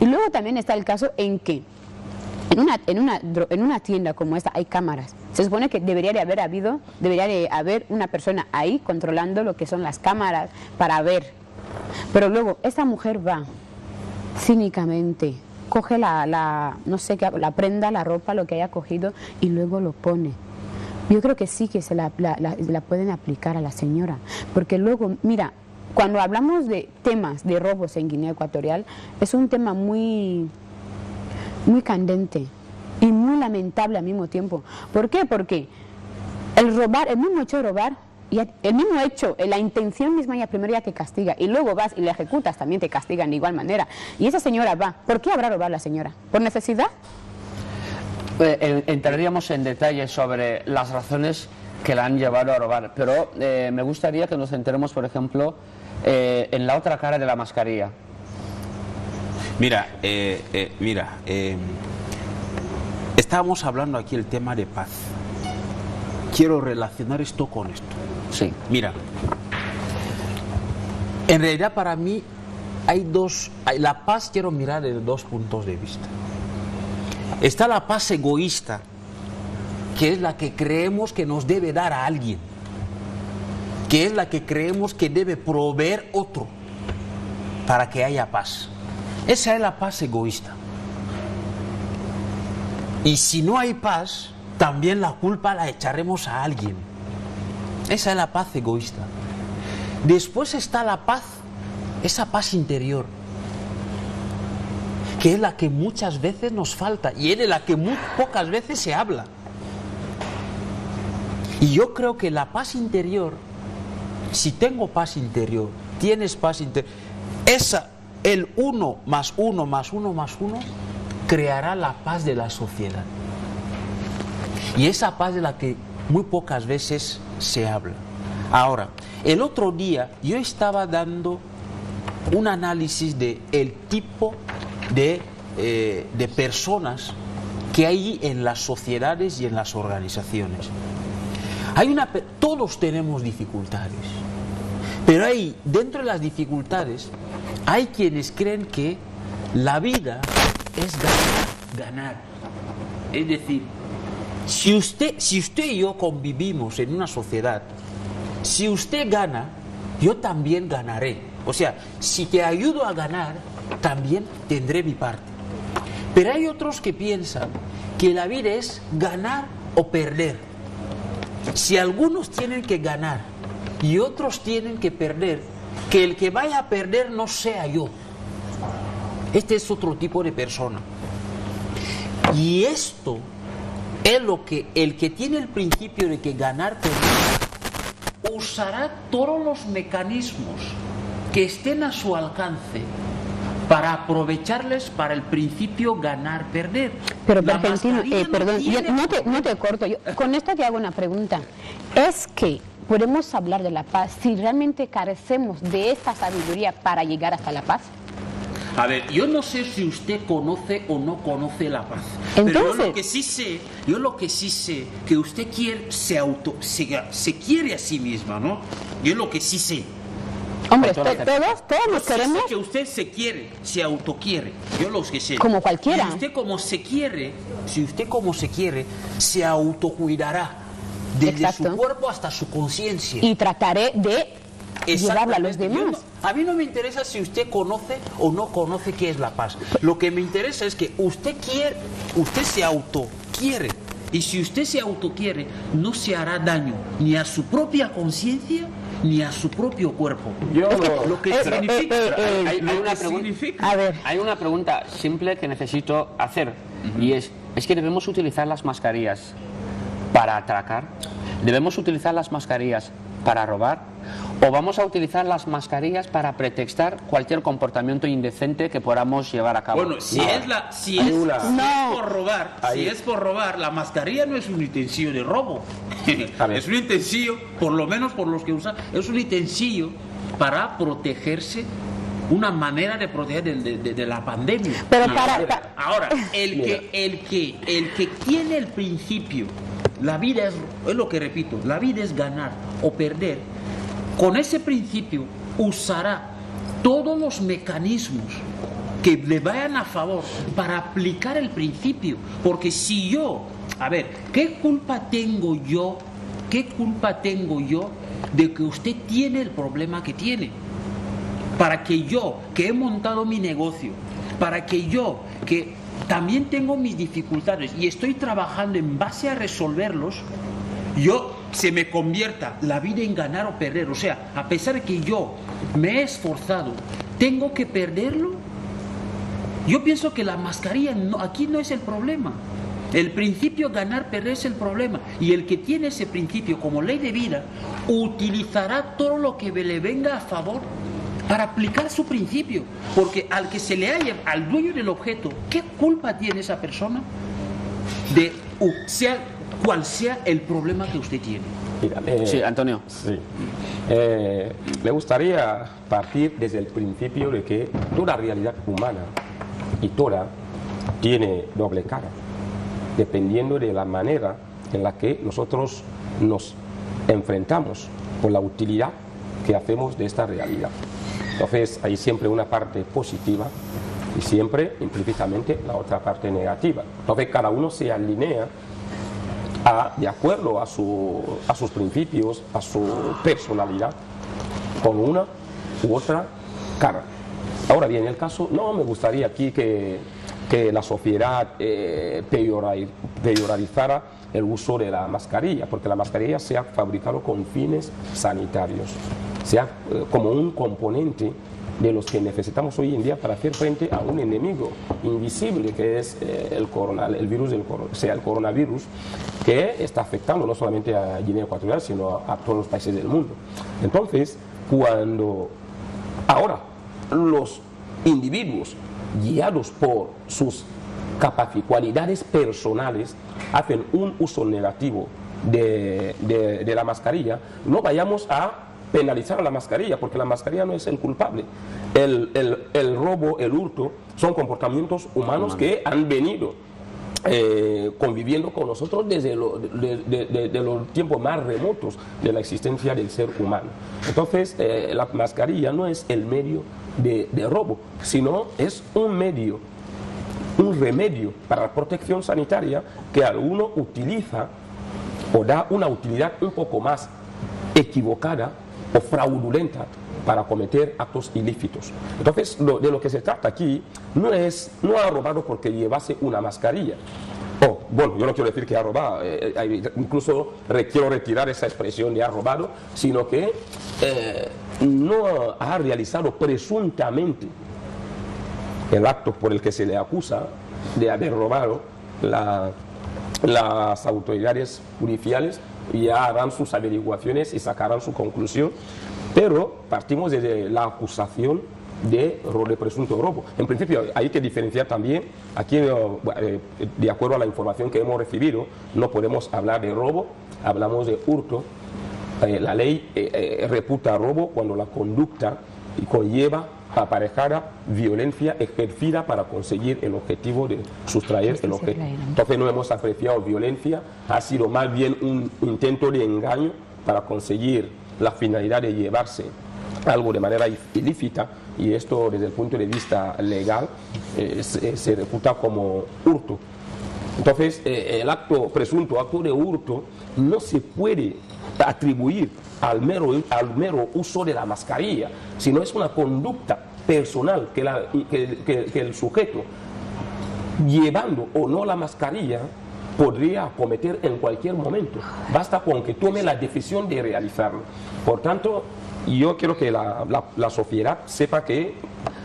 Y luego también está el caso en que en una tienda como esta hay cámaras. Se supone que debería de haber una persona ahí controlando lo que son las cámaras para ver. Pero luego esta mujer va cínicamente, coge no sé qué, la prenda, la ropa, lo que haya cogido y luego lo pone. Yo creo que sí que se la pueden aplicar a la señora, porque luego, mira, cuando hablamos de temas de robos en Guinea Ecuatorial, es un tema muy candente y muy lamentable al mismo tiempo. ¿Por qué? Porque el mismo hecho de robar, el mismo hecho, la intención misma ya primero ya te castiga, y luego vas y la ejecutas, también te castigan de igual manera. Y esa señora va, ¿por qué habrá robado la señora? ¿Por necesidad? Entraríamos en detalles sobre las razones que la han llevado a robar, pero me gustaría que nos centremos, por ejemplo, en la otra cara de la mascarilla. Mira, estábamos hablando aquí el tema de paz. Quiero relacionar esto con esto. Sí. Mira, en realidad para mí la paz quiero mirar desde dos puntos de vista. Está la paz egoísta, que es la que creemos que nos debe dar a alguien, que es la que creemos que debe proveer otro para que haya paz. Esa es la paz egoísta. Y si no hay paz, también la culpa la echaremos a alguien. Esa es la paz egoísta. Después está la paz, esa paz interior, que es la que muchas veces nos falta y es de la que muy pocas veces se habla. Y yo creo que la paz interior, si tengo paz interior, tienes paz interior, el 1 más 1 más 1 más 1 creará la paz de la sociedad. Y esa paz de la que muy pocas veces se habla. Ahora, el otro día yo estaba dando un análisis de el tipo de personas que hay en las sociedades y en las organizaciones. Todos tenemos dificultades, pero dentro de las dificultades hay quienes creen que la vida es ganar. Es decir, si usted y yo convivimos en una sociedad, si usted gana, yo también ganaré. O sea, si te ayudo a ganar, también tendré mi parte. Pero hay otros que piensan que la vida es ganar o perder. Si algunos tienen que ganar y otros tienen que perder, que el que vaya a perder no sea yo. Este es otro tipo de persona. Y esto es lo que el que tiene el principio de que ganar, perder, usará todos los mecanismos que estén a su alcance para aprovecharles para el principio ganar-perder. Pero Pergentino, perdón, no te corto. Con esto te hago una pregunta. ¿Es que podemos hablar de la paz si realmente carecemos de esta sabiduría para llegar hasta la paz? A ver, yo no sé si usted conoce o no conoce la paz. Entonces, pero yo lo que sí sé, que usted se quiere a sí misma, ¿no? Yo lo que sí sé. Hombre, todos nos queremos. Sé que usted se quiere, se autoquiere. Yo lo que sé. Como cualquiera. Si usted como se quiere, se autocuidará desde su cuerpo hasta su conciencia. Y trataré de llevarla a los demás. A mí no me interesa si usted conoce o no conoce qué es la paz. Lo que me interesa es que usted se autoquiere. Y si usted se autoquiere, no se hará daño ni a su propia conciencia ni a su propio cuerpo. Lo que significa. Hay una pregunta simple que necesito hacer. Y es que debemos utilizar las mascarillas para atracar, debemos utilizar las mascarillas para robar, o vamos a utilizar las mascarillas para pretextar cualquier comportamiento indecente que podamos llevar a cabo. Bueno, si es por robar, la mascarilla no es un utensilio de robo. Es un utensilio, por lo menos por los que usan, es un utensilio para protegerse, una manera de proteger de la pandemia. Pero ahora, el que tiene el principio, la vida es lo que repito, la vida es ganar o perder, con ese principio usará todos los mecanismos que le vayan a favor para aplicar el principio. Porque si yo, a ver, ¿qué culpa tengo yo de que usted tiene el problema que tiene? Para que yo, que he montado mi negocio, para que yo, que también tengo mis dificultades y estoy trabajando en base a resolverlos, yo se me convierta la vida en ganar o perder. O sea, a pesar de que yo me he esforzado, ¿tengo que perderlo? Yo pienso que la mascarilla aquí no es el problema. El principio ganar-perder es el problema. Y el que tiene ese principio como ley de vida utilizará todo lo que le venga a favor para aplicar su principio. Porque al que se le haya, al dueño del objeto, ¿qué culpa tiene esa persona de sea cual sea el problema que usted tiene? Mira, sí, Antonio. Sí. Me gustaría partir desde el principio de que toda realidad humana y toda tiene doble cara, dependiendo de la manera en la que nosotros nos enfrentamos con la utilidad que hacemos de esta realidad. Entonces hay siempre una parte positiva y siempre implícitamente la otra parte negativa. Entonces cada uno se alinea de acuerdo a sus principios, a su personalidad, con una u otra cara. Ahora bien, en el caso, no me gustaría aquí que la sociedad peyorizara el uso de la mascarilla, porque la mascarilla se ha fabricado con fines sanitarios, como un componente de los que necesitamos hoy en día para hacer frente a un enemigo invisible que es el coronavirus, que está afectando no solamente a Guinea Ecuatorial, sino a todos los países del mundo. Entonces, cuando ahora los individuos, guiados por sus cualidades personales, hacen un uso negativo de la mascarilla, no vayamos a penalizar a la mascarilla, porque la mascarilla no es el culpable. El robo, el hurto, son comportamientos humanos que han venido conviviendo con nosotros desde los tiempos más remotos de la existencia del ser humano. Entonces, la mascarilla no es el medio de robo, sino es un medio, un remedio para la protección sanitaria que alguno utiliza o da una utilidad un poco más equivocada o fraudulenta para cometer actos ilícitos. Entonces, de lo que se trata aquí no ha robado porque llevase una mascarilla. Bueno, yo no quiero decir que ha robado, incluso quiero retirar esa expresión de ha robado, sino que no ha realizado presuntamente el acto por el que se le acusa de haber robado. Las autoridades judiciales ya harán sus averiguaciones y sacarán su conclusión, pero partimos desde la acusación de presunto robo. En principio hay que diferenciar también, aquí de acuerdo a la información que hemos recibido, no podemos hablar de robo, hablamos de hurto. La ley reputa robo cuando la conducta conlleva aparejada violencia ejercida para conseguir el objetivo de sustraer el objeto. Entonces no hemos apreciado violencia, ha sido más bien un intento de engaño para conseguir la finalidad de llevarse algo de manera ilícita, y esto desde el punto de vista legal se reputa como hurto. Entonces el presunto acto de hurto no se puede atribuir al mero uso de la mascarilla, sino es una conducta personal que el sujeto, llevando o no la mascarilla, podría cometer en cualquier momento. Basta con que tome la decisión de realizarlo. Por tanto, yo quiero que la sociedad sepa que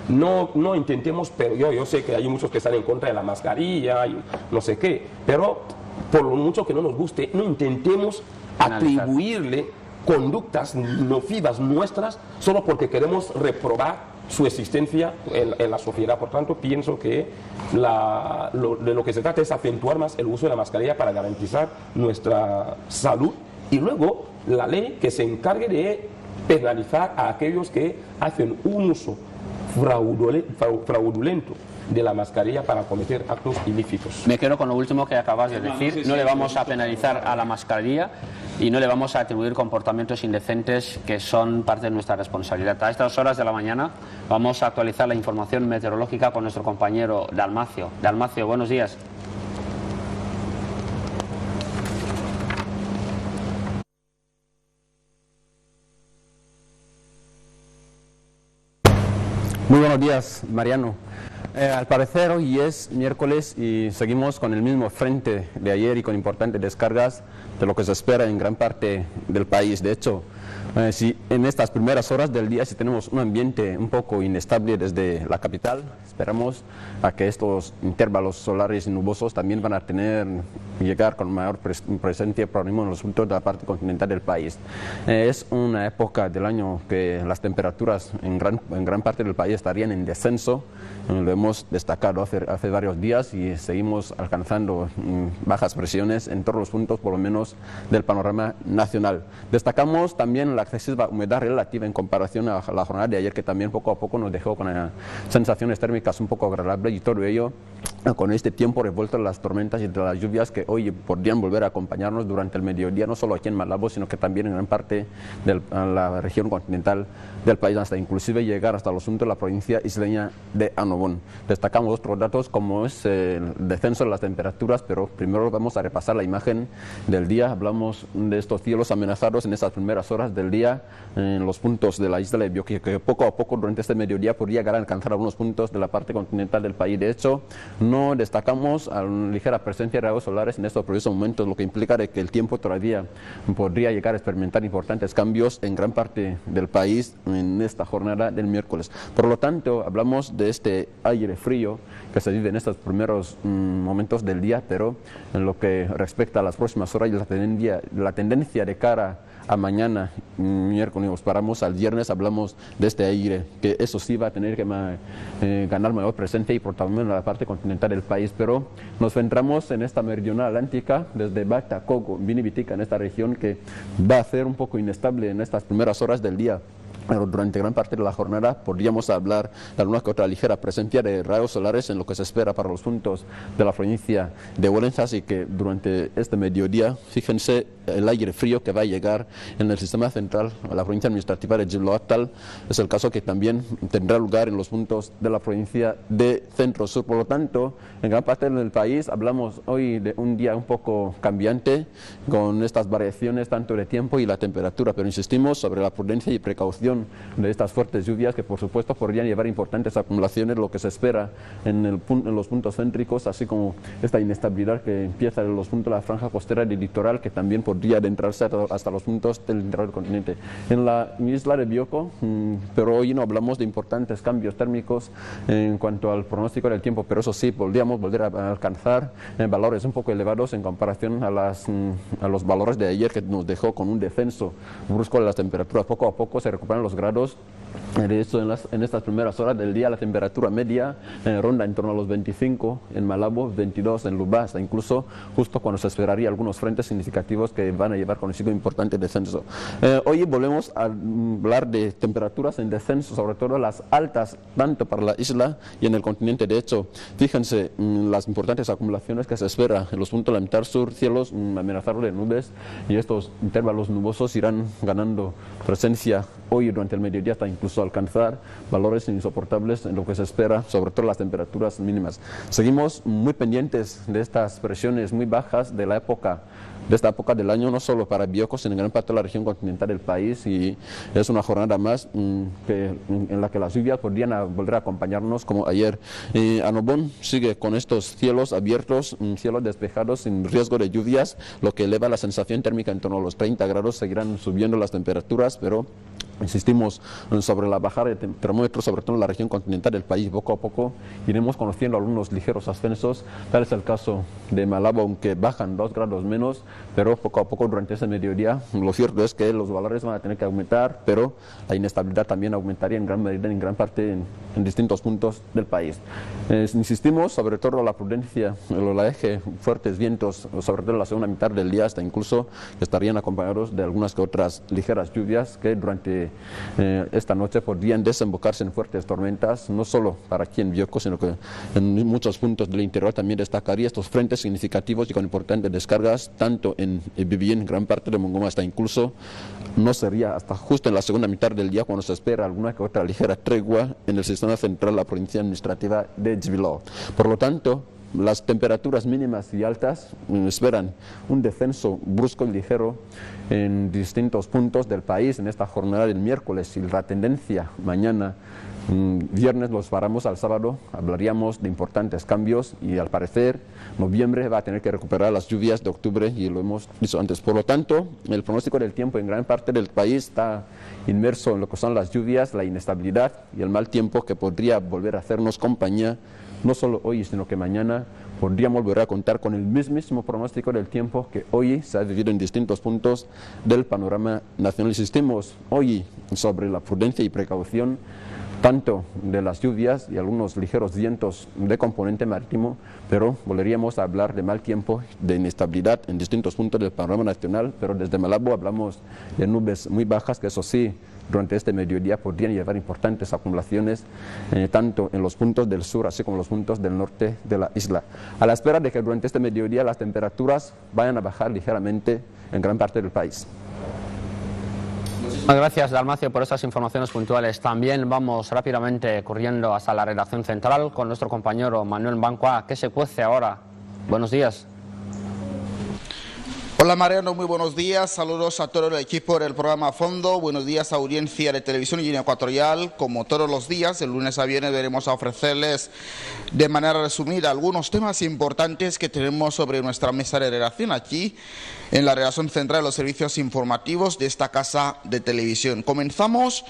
no intentemos, pero yo sé que hay muchos que están en contra de la mascarilla y no sé qué, pero por lo mucho que no nos guste, no intentemos atribuirle conductas nocivas nuestras solo porque queremos reprobar su existencia en la sociedad. Por tanto, pienso que de lo que se trata es acentuar más el uso de la mascarilla para garantizar nuestra salud, y luego la ley que se encargue de penalizar a aquellos que hacen un uso fraudulento de la mascarilla para cometer actos ilícitos. Me quedo con lo último que acabas de decir. No le vamos a penalizar a la mascarilla y no le vamos a atribuir comportamientos indecentes que son parte de nuestra responsabilidad. A estas horas de la mañana vamos a actualizar la información meteorológica con nuestro compañero Dalmacio. Dalmacio, buenos días. Muy buenos días, Mariano. Al parecer hoy es miércoles y seguimos con el mismo frente de ayer y con importantes descargas de lo que se espera en gran parte del país. De hecho, si en estas primeras horas del día si tenemos un ambiente un poco inestable desde la capital, esperamos a que estos intervalos solares y nubosos también van a llegar con mayor presencia probablemente en los puntos de la parte continental del país. Es una época del año que las temperaturas en gran parte del país estarían en descenso. Lo hemos destacado hace varios días y seguimos alcanzando bajas presiones en todos los puntos, por lo menos del panorama nacional. Destacamos también la excesiva humedad relativa en comparación a la jornada de ayer, que también poco a poco nos dejó con sensaciones térmicas un poco agradables, y todo ello con este tiempo revuelto de las tormentas y de las lluvias que hoy podrían volver a acompañarnos durante el mediodía, no solo aquí en Malabo, sino que también en gran parte de la región continental del país, hasta inclusive llegar hasta los puntos de la provincia isleña de Annobón. Destacamos otros datos como es el descenso de las temperaturas, pero primero vamos a repasar la imagen del día. Hablamos de estos cielos amenazados en estas primeras horas del día en los puntos de la isla de Bioko, que poco a poco durante este mediodía podría llegar a alcanzar algunos puntos de la parte continental del país. De hecho, no destacamos a una ligera presencia de rayos solares en estos precisos momentos, lo que implica de que el tiempo todavía podría llegar a experimentar importantes cambios en gran parte del país en esta jornada del miércoles. Por lo tanto, hablamos de este aire frío que se vive en estos primeros momentos del día, pero en lo que respecta a las próximas horas y la tendencia de cara a mañana, miércoles, nos paramos al viernes, hablamos de este aire, que eso sí va a tener que ganar mayor presencia y por también en la parte continental del país, pero nos centramos en esta meridional atlántica, desde Bata, Coco, Binibitica, en esta región que va a ser un poco inestable en estas primeras horas del día. Pero durante gran parte de la jornada podríamos hablar de alguna que otra ligera presencia de rayos solares en lo que se espera para los puntos de la provincia de Ourense, y que durante este mediodía, fíjense el aire frío que va a llegar en el sistema central a la provincia administrativa de Jilottal, es el caso que también tendrá lugar en los puntos de la provincia de Centro-Sur. Por lo tanto, en gran parte del país hablamos hoy de un día un poco cambiante, con estas variaciones tanto de tiempo y la temperatura, pero insistimos sobre la prudencia y precaución de estas fuertes lluvias que por supuesto podrían llevar importantes acumulaciones, lo que se espera en los puntos céntricos, así como esta inestabilidad que empieza en los puntos de la franja costera del litoral, que también podría adentrarse hasta los puntos del interior del continente. En la isla de Bioko, pero hoy no hablamos de importantes cambios térmicos en cuanto al pronóstico del tiempo, pero eso sí, podríamos volver a alcanzar valores un poco elevados en comparación a los valores de ayer, que nos dejó con un descenso brusco de las temperaturas. Poco a poco se recuperan los grados. De hecho, en estas primeras horas del día la temperatura media ronda en torno a los 25 en Malabo, 22 en Luba, hasta incluso justo cuando se esperaría algunos frentes significativos que van a llevar consigo importante descenso. Hoy volvemos a hablar de temperaturas en descenso, sobre todo las altas, tanto para la isla y en el continente. De hecho, fíjense las importantes acumulaciones que se espera en los puntos de la mitad sur, cielos amenazados de nubes, y estos intervalos nubosos irán ganando presencia hoy durante el mediodía hasta incluso alcanzar valores insoportables en lo que se espera, sobre todo las temperaturas mínimas. Seguimos muy pendientes de estas presiones muy bajas de esta época del año, no solo para Bioko, sino en gran parte de la región continental del país, y es una jornada más en la que las lluvias podrían volver a acompañarnos como ayer. Annobón sigue con estos cielos abiertos, cielos despejados sin riesgo de lluvias, lo que eleva la sensación térmica en torno a los 30 grados, seguirán subiendo las temperaturas, pero insistimos sobre la bajada de termómetros, sobre todo en la región continental del país. Poco a poco iremos conociendo algunos ligeros ascensos, tal es el caso de Malabo, aunque bajan 2 grados menos, pero poco a poco durante ese mediodía lo cierto es que los valores van a tener que aumentar, pero la inestabilidad también aumentaría en gran medida, en gran parte en distintos puntos del país. Insistimos sobre todo la prudencia, el oleaje, fuertes vientos, sobre todo en la segunda mitad del día, hasta incluso estarían acompañados de algunas que otras ligeras lluvias que durante que esta noche podrían desembocarse en fuertes tormentas, no solo para aquí en Bioko, sino que en muchos puntos del interior. También destacaría estos frentes significativos y con importantes descargas, tanto en Bibi, en gran parte de Mongomo, hasta incluso no sería hasta justo en la segunda mitad del día cuando se espera alguna que otra ligera tregua en el sistema central de la provincia administrativa de Jbiló. Por lo tanto, las temperaturas mínimas y altas esperan un descenso brusco y ligero en distintos puntos del país en esta jornada del miércoles, y la tendencia mañana, viernes, los paramos al sábado, hablaríamos de importantes cambios, y al parecer noviembre va a tener que recuperar las lluvias de octubre, y lo hemos dicho antes. Por lo tanto, el pronóstico del tiempo en gran parte del país está inmerso en lo que son las lluvias, la inestabilidad y el mal tiempo que podría volver a hacernos compañía, no solo hoy, sino que mañana podríamos volver a contar con el mismísimo pronóstico del tiempo que hoy se ha vivido en distintos puntos del panorama nacional. Insistimos hoy sobre la prudencia y precaución tanto de las lluvias y algunos ligeros vientos de componente marítimo, pero volveríamos a hablar de mal tiempo, de inestabilidad en distintos puntos del panorama nacional. Pero desde Malabo hablamos de nubes muy bajas que, eso sí, durante este mediodía podrían llevar importantes acumulaciones tanto en los puntos del sur así como en los puntos del norte de la isla, a la espera de que durante este mediodía las temperaturas vayan a bajar ligeramente en gran parte del país. Muchas gracias, Dalmacio, por estas informaciones puntuales. También vamos rápidamente corriendo hasta la redacción central con nuestro compañero Manuel Bancua. ¿Qué se cuece ahora? Buenos días. Hola Mariano, muy buenos días. Saludos a todo el equipo del programa Fondo. Buenos días, audiencia de Televisión Guinea Ecuatorial. Como todos los días, de lunes a viernes veremos a ofrecerles de manera resumida algunos temas importantes que tenemos sobre nuestra mesa de redacción aquí en la redacción central de los servicios informativos de esta casa de televisión. Comenzamos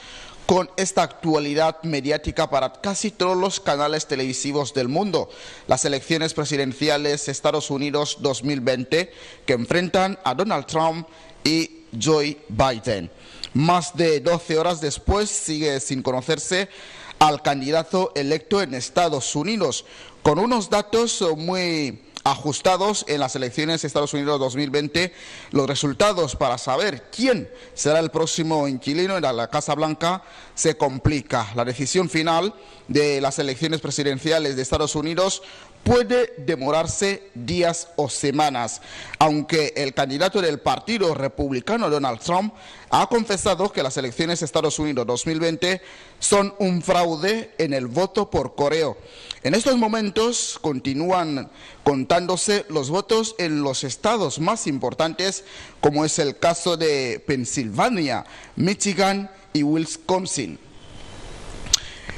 con esta actualidad mediática para casi todos los canales televisivos del mundo: las elecciones presidenciales de Estados Unidos 2020, que enfrentan a Donald Trump y Joe Biden. Más de 12 horas después sigue sin conocerse al candidato electo en Estados Unidos, con unos datos muy ajustados en las elecciones de Estados Unidos 2020. Los resultados para saber quién será el próximo inquilino en la Casa Blanca se complica. La decisión final de las elecciones presidenciales de Estados Unidos puede demorarse días o semanas, aunque el candidato del Partido Republicano, Donald Trump, ha confesado que las elecciones de Estados Unidos 2020 son un fraude en el voto por correo. En estos momentos continúan contándose los votos en los estados más importantes, como es el caso de Pensilvania, Michigan y Wisconsin.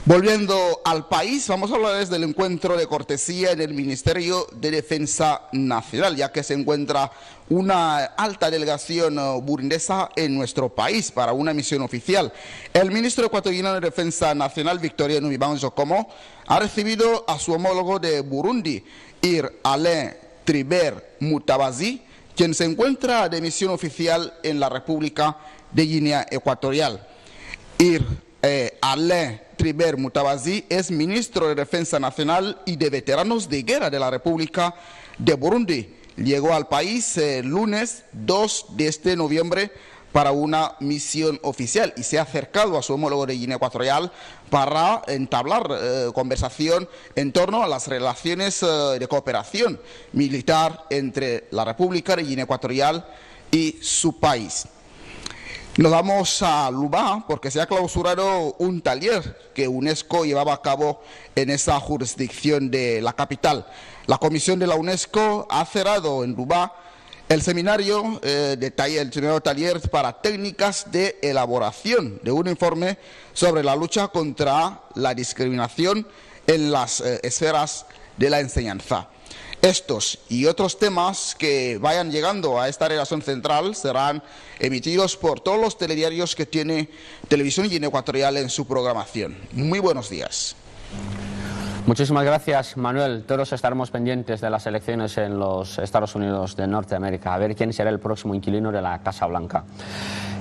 Volviendo al país, vamos a hablar del encuentro de cortesía en el Ministerio de Defensa Nacional, ya que se encuentra una alta delegación burundesa en nuestro país para una misión oficial. El ministro ecuatoriano de Defensa Nacional, Victoriano Iván Jocomo, ha recibido a su homólogo de Burundi, Ir Alain Tribert Mutabazi, quien se encuentra de misión oficial en la República de Guinea Ecuatorial. Alain Tribert Mutabazi es ministro de Defensa Nacional y de Veteranos de Guerra de la República de Burundi. Llegó al país el lunes 2 de este noviembre para una misión oficial y se ha acercado a su homólogo de Guinea Ecuatorial para entablar conversación en torno a las relaciones de cooperación militar entre la República de Guinea Ecuatorial y su país. Nos vamos a Luba porque se ha clausurado un taller que UNESCO llevaba a cabo en esa jurisdicción de la capital. La comisión de la UNESCO ha cerrado en Luba el seminario taller para técnicas de elaboración de un informe sobre la lucha contra la discriminación en las esferas de la enseñanza. Estos y otros temas que vayan llegando a esta redacción central serán emitidos por todos los telediarios que tiene Televisión Guinea Ecuatorial en su programación. Muy buenos días. Muchísimas gracias, Manuel. Todos estaremos pendientes de las elecciones en los Estados Unidos de Norteamérica, a ver quién será el próximo inquilino de la Casa Blanca.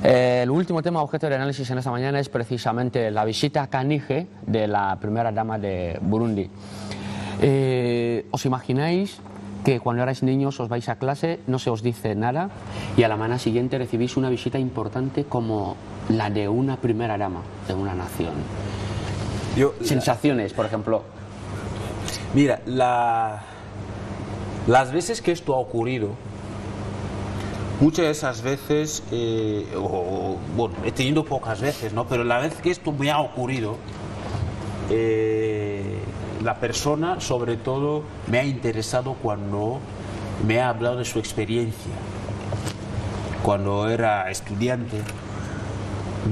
El último tema objeto de análisis en esta mañana es precisamente la visita a Kanige de la primera dama de Burundi. ¿Os imagináis que cuando erais niños os vais a clase, no se os dice nada y a la mañana siguiente recibís una visita importante como la de una primera dama de una nación. Sensaciones, por ejemplo. Mira, las veces que esto ha ocurrido, muchas de esas veces, bueno, he tenido pocas veces, ¿no? Pero la vez que esto me ha ocurrido, la persona, sobre todo, me ha interesado cuando me ha hablado de su experiencia. Cuando era estudiante,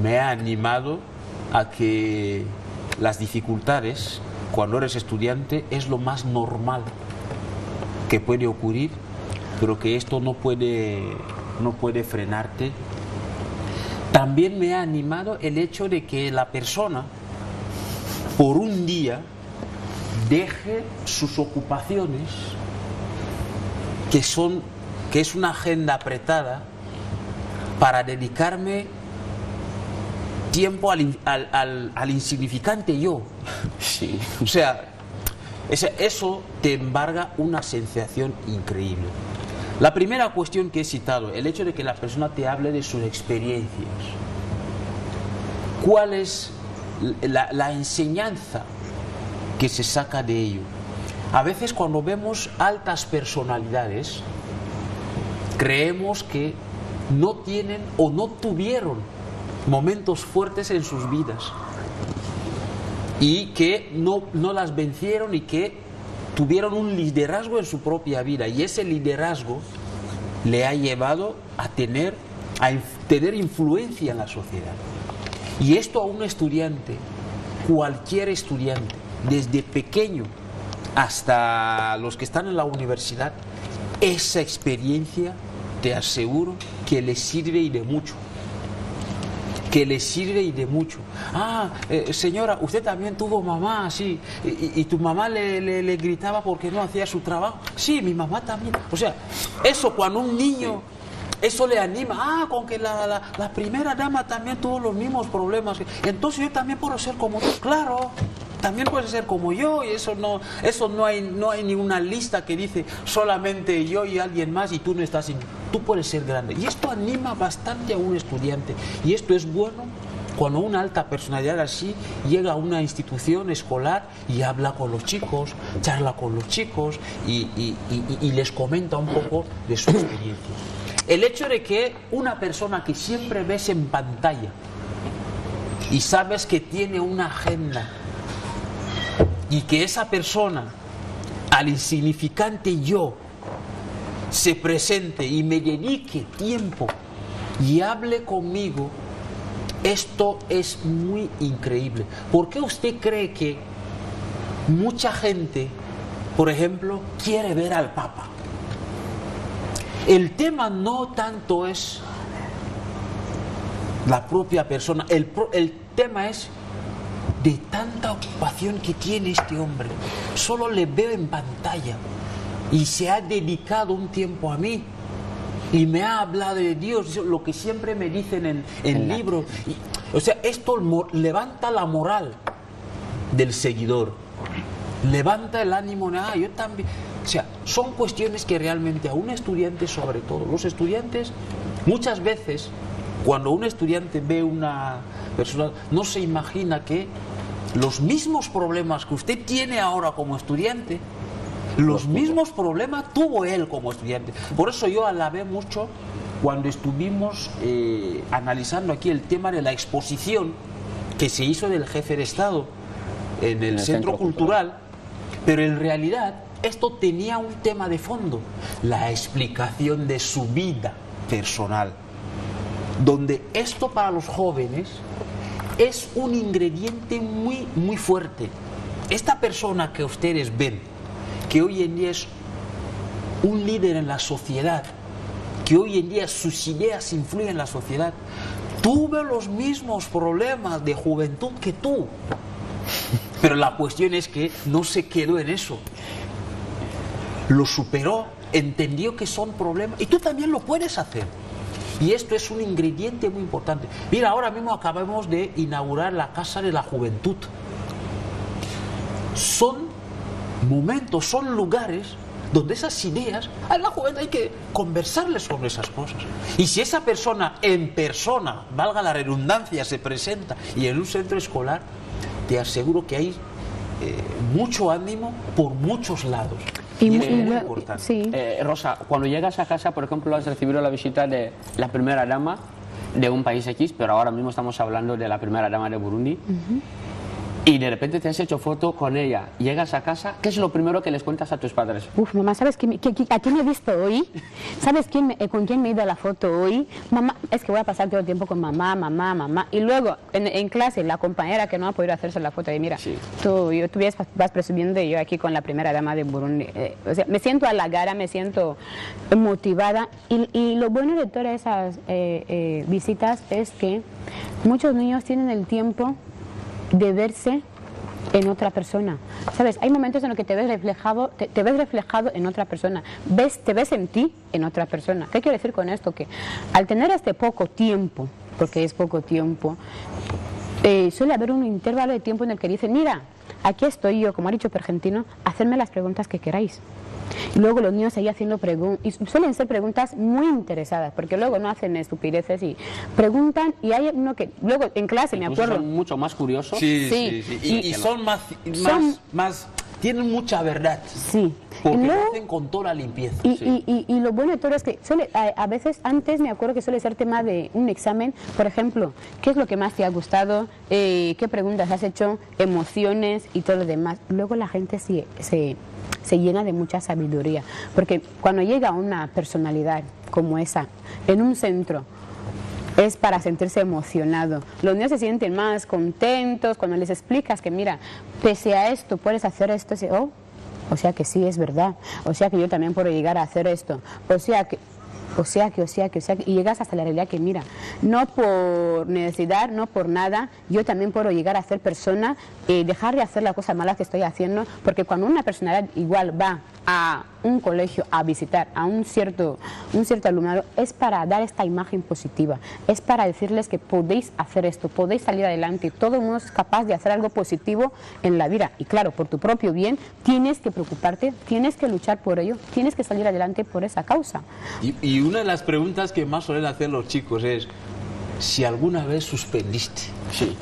me ha animado a que las dificultades, cuando eres estudiante, es lo más normal que puede ocurrir, pero que esto no puede frenarte. También me ha animado el hecho de que la persona, por un día, deje sus ocupaciones, que es una agenda apretada, para dedicarme tiempo al insignificante yo. Sí. O sea, eso te embarga una sensación increíble. La primera cuestión que he citado, el hecho de que la persona te hable de sus experiencias. ¿Cuál es la enseñanza que se saca de ello? A veces cuando vemos altas personalidades, creemos que no tienen o no tuvieron momentos fuertes en sus vidas y que no las vencieron y que tuvieron un liderazgo en su propia vida, y ese liderazgo le ha llevado a tener influencia en la sociedad. Y esto a un estudiante, cualquier estudiante, desde pequeño hasta los que están en la universidad, esa experiencia, te aseguro, que les sirve y de mucho. Que le sirve y de mucho. Señora, usted también tuvo mamá, sí, y tu mamá le gritaba porque no hacía su trabajo. Sí, mi mamá también. O sea, eso cuando un niño, eso le anima. Con que la primera dama también tuvo los mismos problemas. Entonces yo también puedo ser como tú. Claro, también puedes ser como yo, y eso no hay ni una lista que dice solamente yo y alguien más y tú no estás en... Tú puedes ser grande. Y esto anima bastante a un estudiante. Y esto es bueno cuando una alta personalidad así llega a una institución escolar y habla con los chicos, charla con los chicos y les comenta un poco de su experiencia. El hecho de que una persona que siempre ves en pantalla y sabes que tiene una agenda, y que esa persona, al insignificante yo, se presente y me dedique tiempo y hable conmigo, esto es muy increíble. ¿Por qué usted cree que mucha gente, por ejemplo, quiere ver al Papa? El tema no tanto es la propia persona, el tema es de tanta ocupación que tiene este hombre. Solo le veo en pantalla y se ha dedicado un tiempo a mí y me ha hablado de Dios, lo que siempre me dicen en libros. O sea, esto levanta la moral del seguidor, levanta el ánimo de, yo también. O sea, son cuestiones que realmente a un estudiante, sobre todo, los estudiantes, muchas veces, cuando un estudiante ve una persona, no se imagina que los mismos problemas que usted tiene ahora como estudiante, los mismos problemas tuvo él como estudiante. Por eso yo alabé mucho cuando estuvimos analizando aquí el tema de la exposición que se hizo del jefe de Estado en el Centro Cultural, pero en realidad esto tenía un tema de fondo, la explicación de su vida personal, donde esto para los jóvenes es un ingrediente muy, muy fuerte. Esta persona que ustedes ven, que hoy en día es un líder en la sociedad, que hoy en día sus ideas influyen en la sociedad, tuvo los mismos problemas de juventud que tú. Pero la cuestión es que no se quedó en eso. Lo superó, entendió que son problemas, y tú también lo puedes hacer. Y esto es un ingrediente muy importante. Mira, ahora mismo acabamos de inaugurar la Casa de la Juventud. Son momentos, son lugares donde esas ideas, a la juventud hay que conversarles sobre esas cosas. Y si esa persona, en persona, valga la redundancia, se presenta y en un centro escolar, te aseguro que hay mucho ánimo por muchos lados. Y es muy importante. Sí. Rosa, cuando llegas a casa, por ejemplo, has recibido la visita de la primera dama de un país X, pero ahora mismo estamos hablando de la primera dama de Burundi. Y de repente te has hecho foto con ella, llegas a casa, ¿qué es lo primero que les cuentas a tus padres? Uf, mamá, ¿sabes a quién me he visto hoy? ¿Sabes con quién me he ido a la foto hoy? Mamá, es que voy a pasar todo el tiempo con mamá. Y luego, en clase, la compañera que no ha podido hacerse la foto, y mira, sí, tú vas presumiendo y yo aquí con la primera dama de Burundi. O sea, me siento halagada, me siento motivada. Y lo bueno de todas esas visitas es que muchos niños tienen el tiempo de verse en otra persona, ¿sabes? Hay momentos en los que te ves reflejado, te ves reflejado en otra persona, te ves en ti en otra persona. ¿Qué quiero decir con esto? Que al tener este poco tiempo, porque es poco tiempo, suele haber un intervalo de tiempo en el que dicen, mira, aquí estoy yo, como ha dicho Pergentino, hacerme las preguntas que queráis. Y luego los niños seguían haciendo preguntas, y suelen ser preguntas muy interesadas, porque luego no hacen estupideces y preguntan, y hay uno que luego en clase, me acuerdo, son mucho más curiosos. Sí. Y son más, tienen mucha verdad. Sí. Porque luego, lo hacen con toda la limpieza. Y lo bueno de todo es que a veces antes me acuerdo que suele ser tema de un examen, por ejemplo, ¿qué es lo que más te ha gustado? ¿Qué preguntas has hecho? Emociones y todo lo demás. Luego la gente se llena de mucha sabiduría, porque cuando llega una personalidad como esa en un centro, es para sentirse emocionado. Los niños se sienten más contentos cuando les explicas que mira, pese a esto puedes hacer esto, o sea que sí, es verdad, o sea que yo también puedo llegar a hacer esto, o sea que, y llegas hasta la realidad que mira, no por necesidad, no por nada, yo también puedo llegar a ser persona, dejar de hacer las cosas malas que estoy haciendo, porque cuando una personalidad igual va a un colegio a visitar a un cierto alumnado, es para dar esta imagen positiva, es para decirles que podéis hacer esto, podéis salir adelante, todo el mundo es capaz de hacer algo positivo en la vida, y claro, por tu propio bien, tienes que preocuparte, tienes que luchar por ello, tienes que salir adelante por esa causa. Y una de las preguntas que más suelen hacer los chicos es si alguna vez suspendiste. Sí.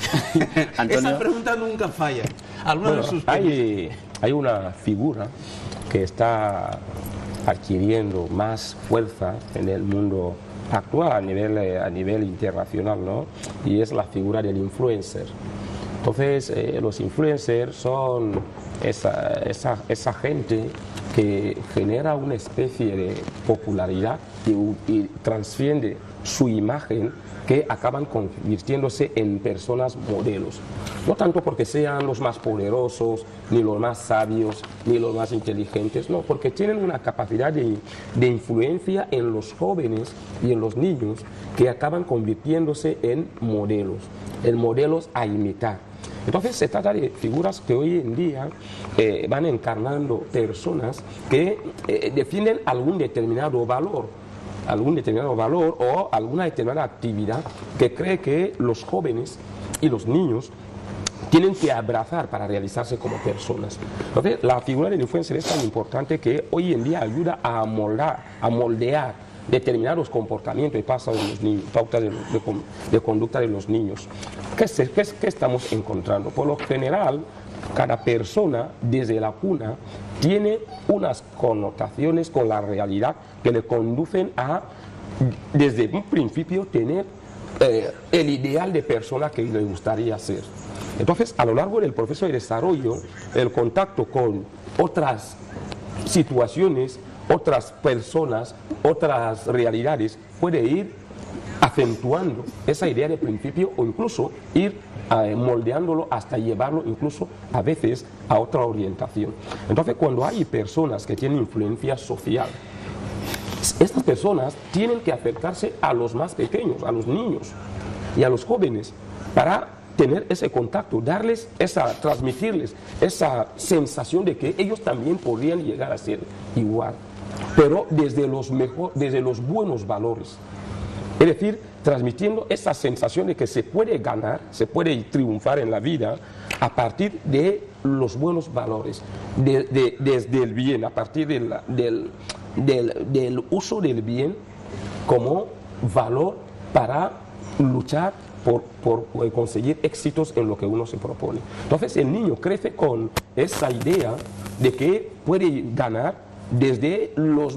Antonio. Esa pregunta nunca falla. ¿Alguna vez suspendiste? Hay una figura que está adquiriendo más fuerza en el mundo actual a nivel internacional, ¿no? Y es la figura del influencer. Entonces, los influencers son esa gente que genera una especie de popularidad y transciende su imagen, que acaban convirtiéndose en personas modelos. No tanto porque sean los más poderosos, ni los más sabios, ni los más inteligentes, no, porque tienen una capacidad de influencia en los jóvenes y en los niños que acaban convirtiéndose en modelos a imitar. Entonces se trata de figuras que hoy en día van encarnando personas que defienden algún determinado valor o alguna determinada actividad que cree que los jóvenes y los niños tienen que abrazar para realizarse como personas. Entonces, la figura del influencer es tan importante que hoy en día ayuda a moldear determinados comportamientos y pautas de conducta de los niños. ¿Qué estamos encontrando? Por lo general, cada persona desde la cuna tiene unas connotaciones con la realidad que le conducen a, desde un principio, tener el ideal de persona que le gustaría ser. Entonces, a lo largo del proceso de desarrollo, el contacto con otras situaciones, otras personas, otras realidades, puede ir acentuando esa idea de principio o incluso ir moldeándolo hasta llevarlo incluso a veces a otra orientación. Entonces, cuando hay personas que tienen influencia social, estas personas tienen que acercarse a los más pequeños, a los niños y a los jóvenes para tener ese contacto, transmitirles esa sensación de que ellos también podrían llegar a ser igual, pero desde los buenos valores. Es decir, transmitiendo esa sensación de que se puede ganar, se puede triunfar en la vida a partir de los buenos valores, desde el bien, a partir del uso del bien como valor para luchar por conseguir éxitos en lo que uno se propone. Entonces el niño crece con esa idea de que puede ganar desde los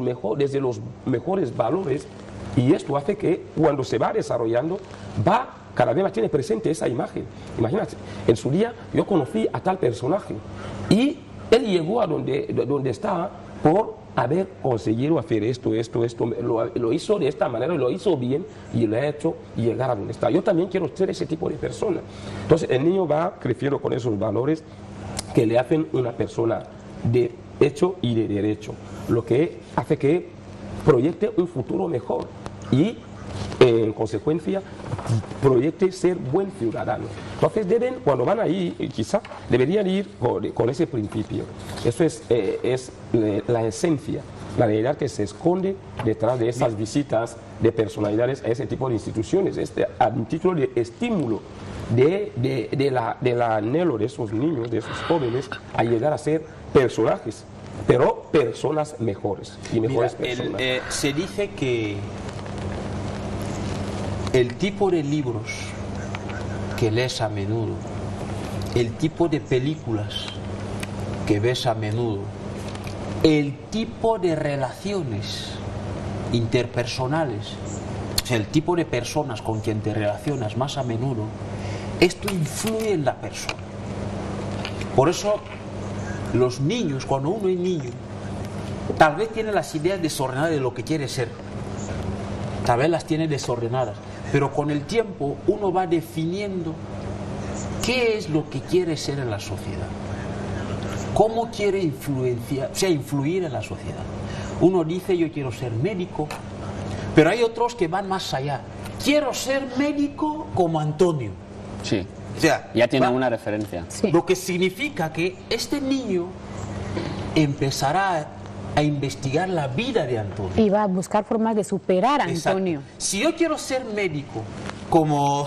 mejores valores, y esto hace que cuando se va desarrollando cada vez más tiene presente esa imagen. Imagínate, en su día yo conocí a tal personaje y él llegó a donde está por haber conseguido hacer esto, lo hizo de esta manera, lo hizo bien y lo ha hecho llegar a donde está. Yo también quiero ser ese tipo de persona. Entonces el niño va creciendo con esos valores que le hacen una persona de hecho y de derecho, lo que hace que proyecte un futuro mejor y en consecuencia proyecte ser buen ciudadano. Entonces cuando van ahí, quizá deberían ir con ese principio. Eso es la esencia, la realidad que se esconde detrás de esas visitas de personalidades a ese tipo de instituciones, a un título de estímulo del anhelo de esos niños, de esos jóvenes, a llegar a ser personajes, pero personas mejores y mejores personas. Se dice que el tipo de libros que lees a menudo, el tipo de películas que ves a menudo, el tipo de relaciones interpersonales, o sea, el tipo de personas con quien te relacionas más a menudo, esto influye en la persona. Por eso los niños, cuando uno es niño, tal vez tiene las ideas desordenadas de lo que quiere ser, tal vez las tiene desordenadas, pero con el tiempo uno va definiendo qué es lo que quiere ser en la sociedad, cómo quiere influir en la sociedad. Uno dice: yo quiero ser médico, pero hay otros que van más allá. Quiero ser médico como Antonio. Sí. O sea, ya tiene una referencia. Sí. Lo que significa que este niño empezará a investigar la vida de Antonio. Y va a buscar formas de superar a Antonio. Exacto. Si yo quiero ser médico como...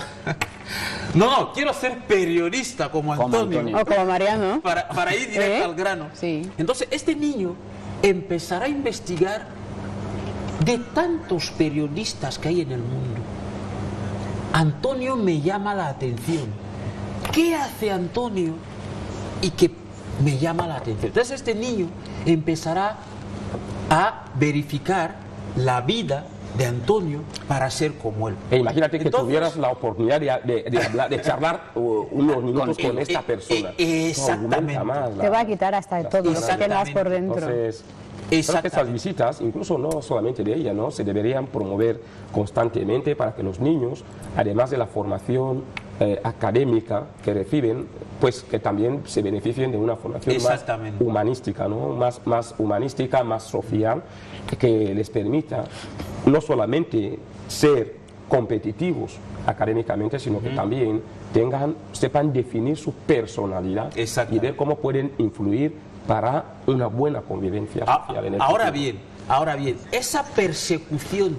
No, quiero ser periodista como Antonio. O como Mariano. Para ir directo al grano. Sí. Entonces este niño empezará a investigar de tantos periodistas que hay en el mundo. Antonio me llama la atención. ¿Qué hace Antonio y que me llama la atención? Entonces este niño empezará a verificar la vida de Antonio para ser como él. Imagínate que tuvieras la oportunidad de charlar unos minutos con esta persona. Exactamente. Te va a quitar hasta todo lo que tengas por dentro. Entonces, creo que estas visitas, incluso no solamente de ella, ¿no?, se deberían promover constantemente para que los niños, además de la formación académica que reciben, pues que también se beneficien de una formación más humanística, ¿no?, más humanística, más social, que les permita no solamente ser competitivos académicamente, sino que también sepan definir su personalidad y ver cómo pueden influir para una buena convivencia social en el futuro. Ahora bien, esa persecución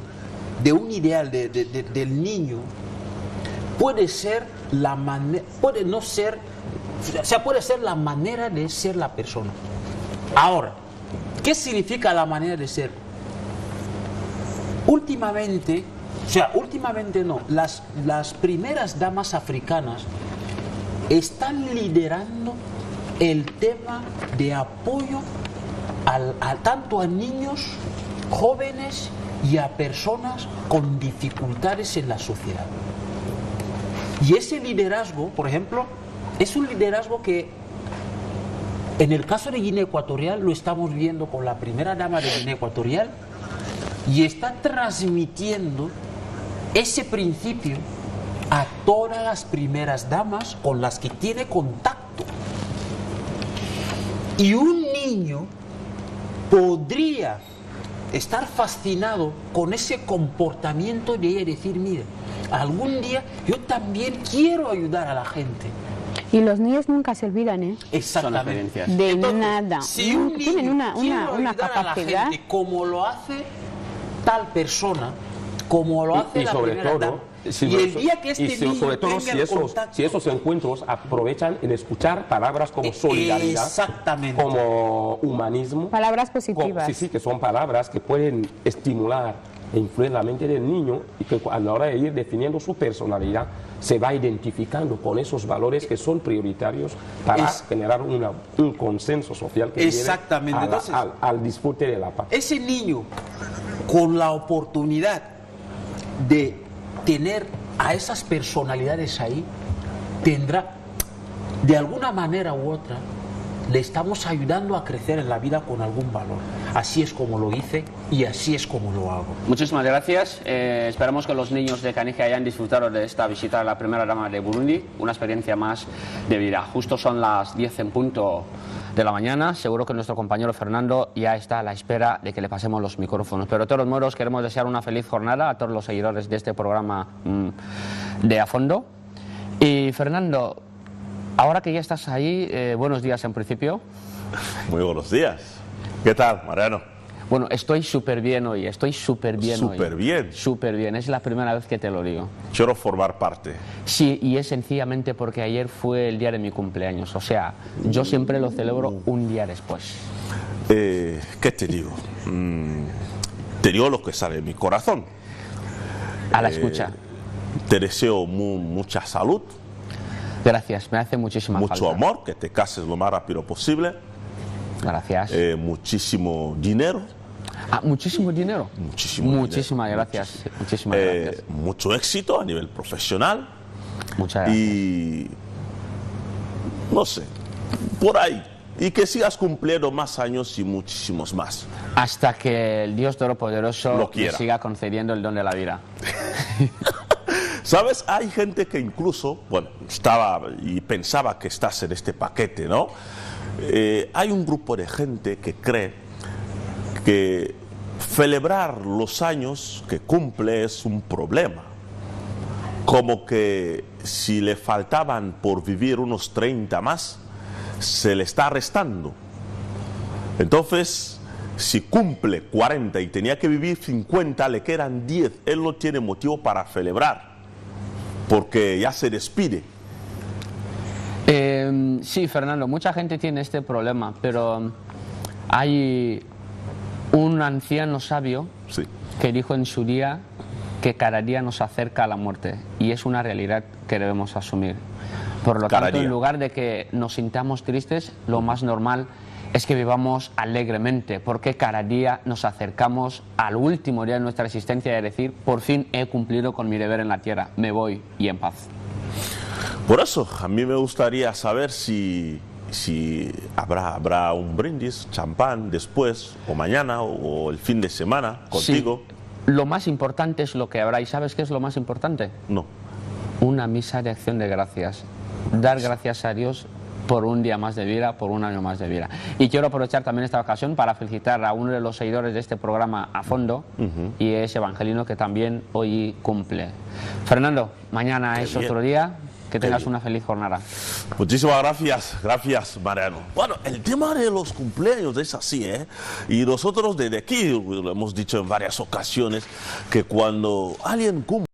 de un ideal del niño puede ser la manera, puede no ser, o sea, puede ser la manera de ser la persona. Ahora, ¿qué significa la manera de ser? Últimamente no, las primeras damas africanas están liderando el tema de apoyo tanto a niños, jóvenes y a personas con dificultades en la sociedad. Y ese liderazgo, por ejemplo, es un liderazgo que en el caso de Guinea Ecuatorial lo estamos viendo con la primera dama de Guinea Ecuatorial, y está transmitiendo ese principio a todas las primeras damas con las que tiene contacto. Y un niño podría estar fascinado con ese comportamiento de ella y decir: mira, algún día yo también quiero ayudar a la gente. Y los niños nunca se olvidan, ¿eh? Exactamente. De Entonces, nada. Si un niño tienen una quiere ayudar capacidad. a la gente como lo hace tal persona, como lo hace y la sobre primera todo, dama. Y el día que este niño sobre todo tenga el contacto... si esos encuentros aprovechan en escuchar palabras como solidaridad, exactamente, como humanismo, palabras positivas. Sí, que son palabras que pueden estimular e influir la mente del niño y que a la hora de ir definiendo su personalidad se va identificando con esos valores que son prioritarios para generar un consenso social que exactamente. lleve Entonces, al disfrute de la paz. Ese niño, con la oportunidad de tener a esas personalidades ahí, tendrá, de alguna manera u otra, le estamos ayudando a crecer en la vida con algún valor. Así es como lo hice y así es como lo hago. Muchísimas gracias. Esperamos que los niños de Caniggia hayan disfrutado de esta visita a la primera dama de Burundi, una experiencia más de vida. Justo son las 10 en punto de la mañana. Seguro que nuestro compañero Fernando ya está a la espera de que le pasemos los micrófonos. Pero de todos modos queremos desear una feliz jornada a todos los seguidores de este programa de A Fondo. Y Fernando, ahora que ya estás ahí, buenos días en principio. Muy buenos días. ¿Qué tal, Mariano? Bueno, estoy súper bien hoy, estoy súper bien hoy. ¿Súper bien? Súper bien, es la primera vez que te lo digo. Quiero formar parte. Sí, y es sencillamente porque ayer fue el día de mi cumpleaños, o sea, yo siempre lo celebro un día después. ¿Qué te digo? Te digo lo que sale de mi corazón. A la escucha. Te deseo mucha salud. Gracias, me hace muchísima falta. Mucho amor, que te cases lo más rápido posible. Gracias. Muchísimo dinero. Ah, muchísimo dinero. Muchísimas gracias. Muchísimas gracias. Mucho éxito a nivel profesional. Muchas gracias. Y no sé, por ahí. Y que sigas cumpliendo más años y muchísimos más. Hasta que el Dios Todopoderoso me siga concediendo el don de la vida. ¿Sabes? Hay gente que incluso, bueno, estaba y pensaba que estás en este paquete, ¿no? Hay un grupo de gente que cree que celebrar los años que cumple es un problema. Como que si le faltaban por vivir unos 30 más, se le está restando. Entonces, si cumple 40 y tenía que vivir 50, le quedan 10. Él no tiene motivo para celebrar, porque ya se despide. Sí, Fernando, mucha gente tiene este problema, pero hay un anciano sabio que dijo en su día que cada día nos acerca a la muerte, y es una realidad que debemos asumir. Por lo tanto, en lugar de que nos sintamos tristes, lo más normal es que vivamos alegremente, porque cada día nos acercamos al último día de nuestra existencia de decir, por fin he cumplido con mi deber en la tierra, me voy y en paz. Por eso, a mí me gustaría saber si habrá un brindis, champán después, o mañana, o el fin de semana, contigo. Sí. Lo más importante es lo que habrá, ¿y sabes qué es lo más importante? No. Una misa de acción de gracias. Dar gracias a Dios por un día más de vida, por un año más de vida. Y quiero aprovechar también esta ocasión para felicitar a uno de los seguidores de este programa A Fondo, y es Evangelino, que también hoy cumple. Fernando, mañana es otro día. Que tengas una feliz jornada. Muchísimas gracias, Mariano. Bueno, el tema de los cumpleaños es así, ¿eh? Y nosotros desde aquí lo hemos dicho en varias ocasiones, que cuando alguien cumple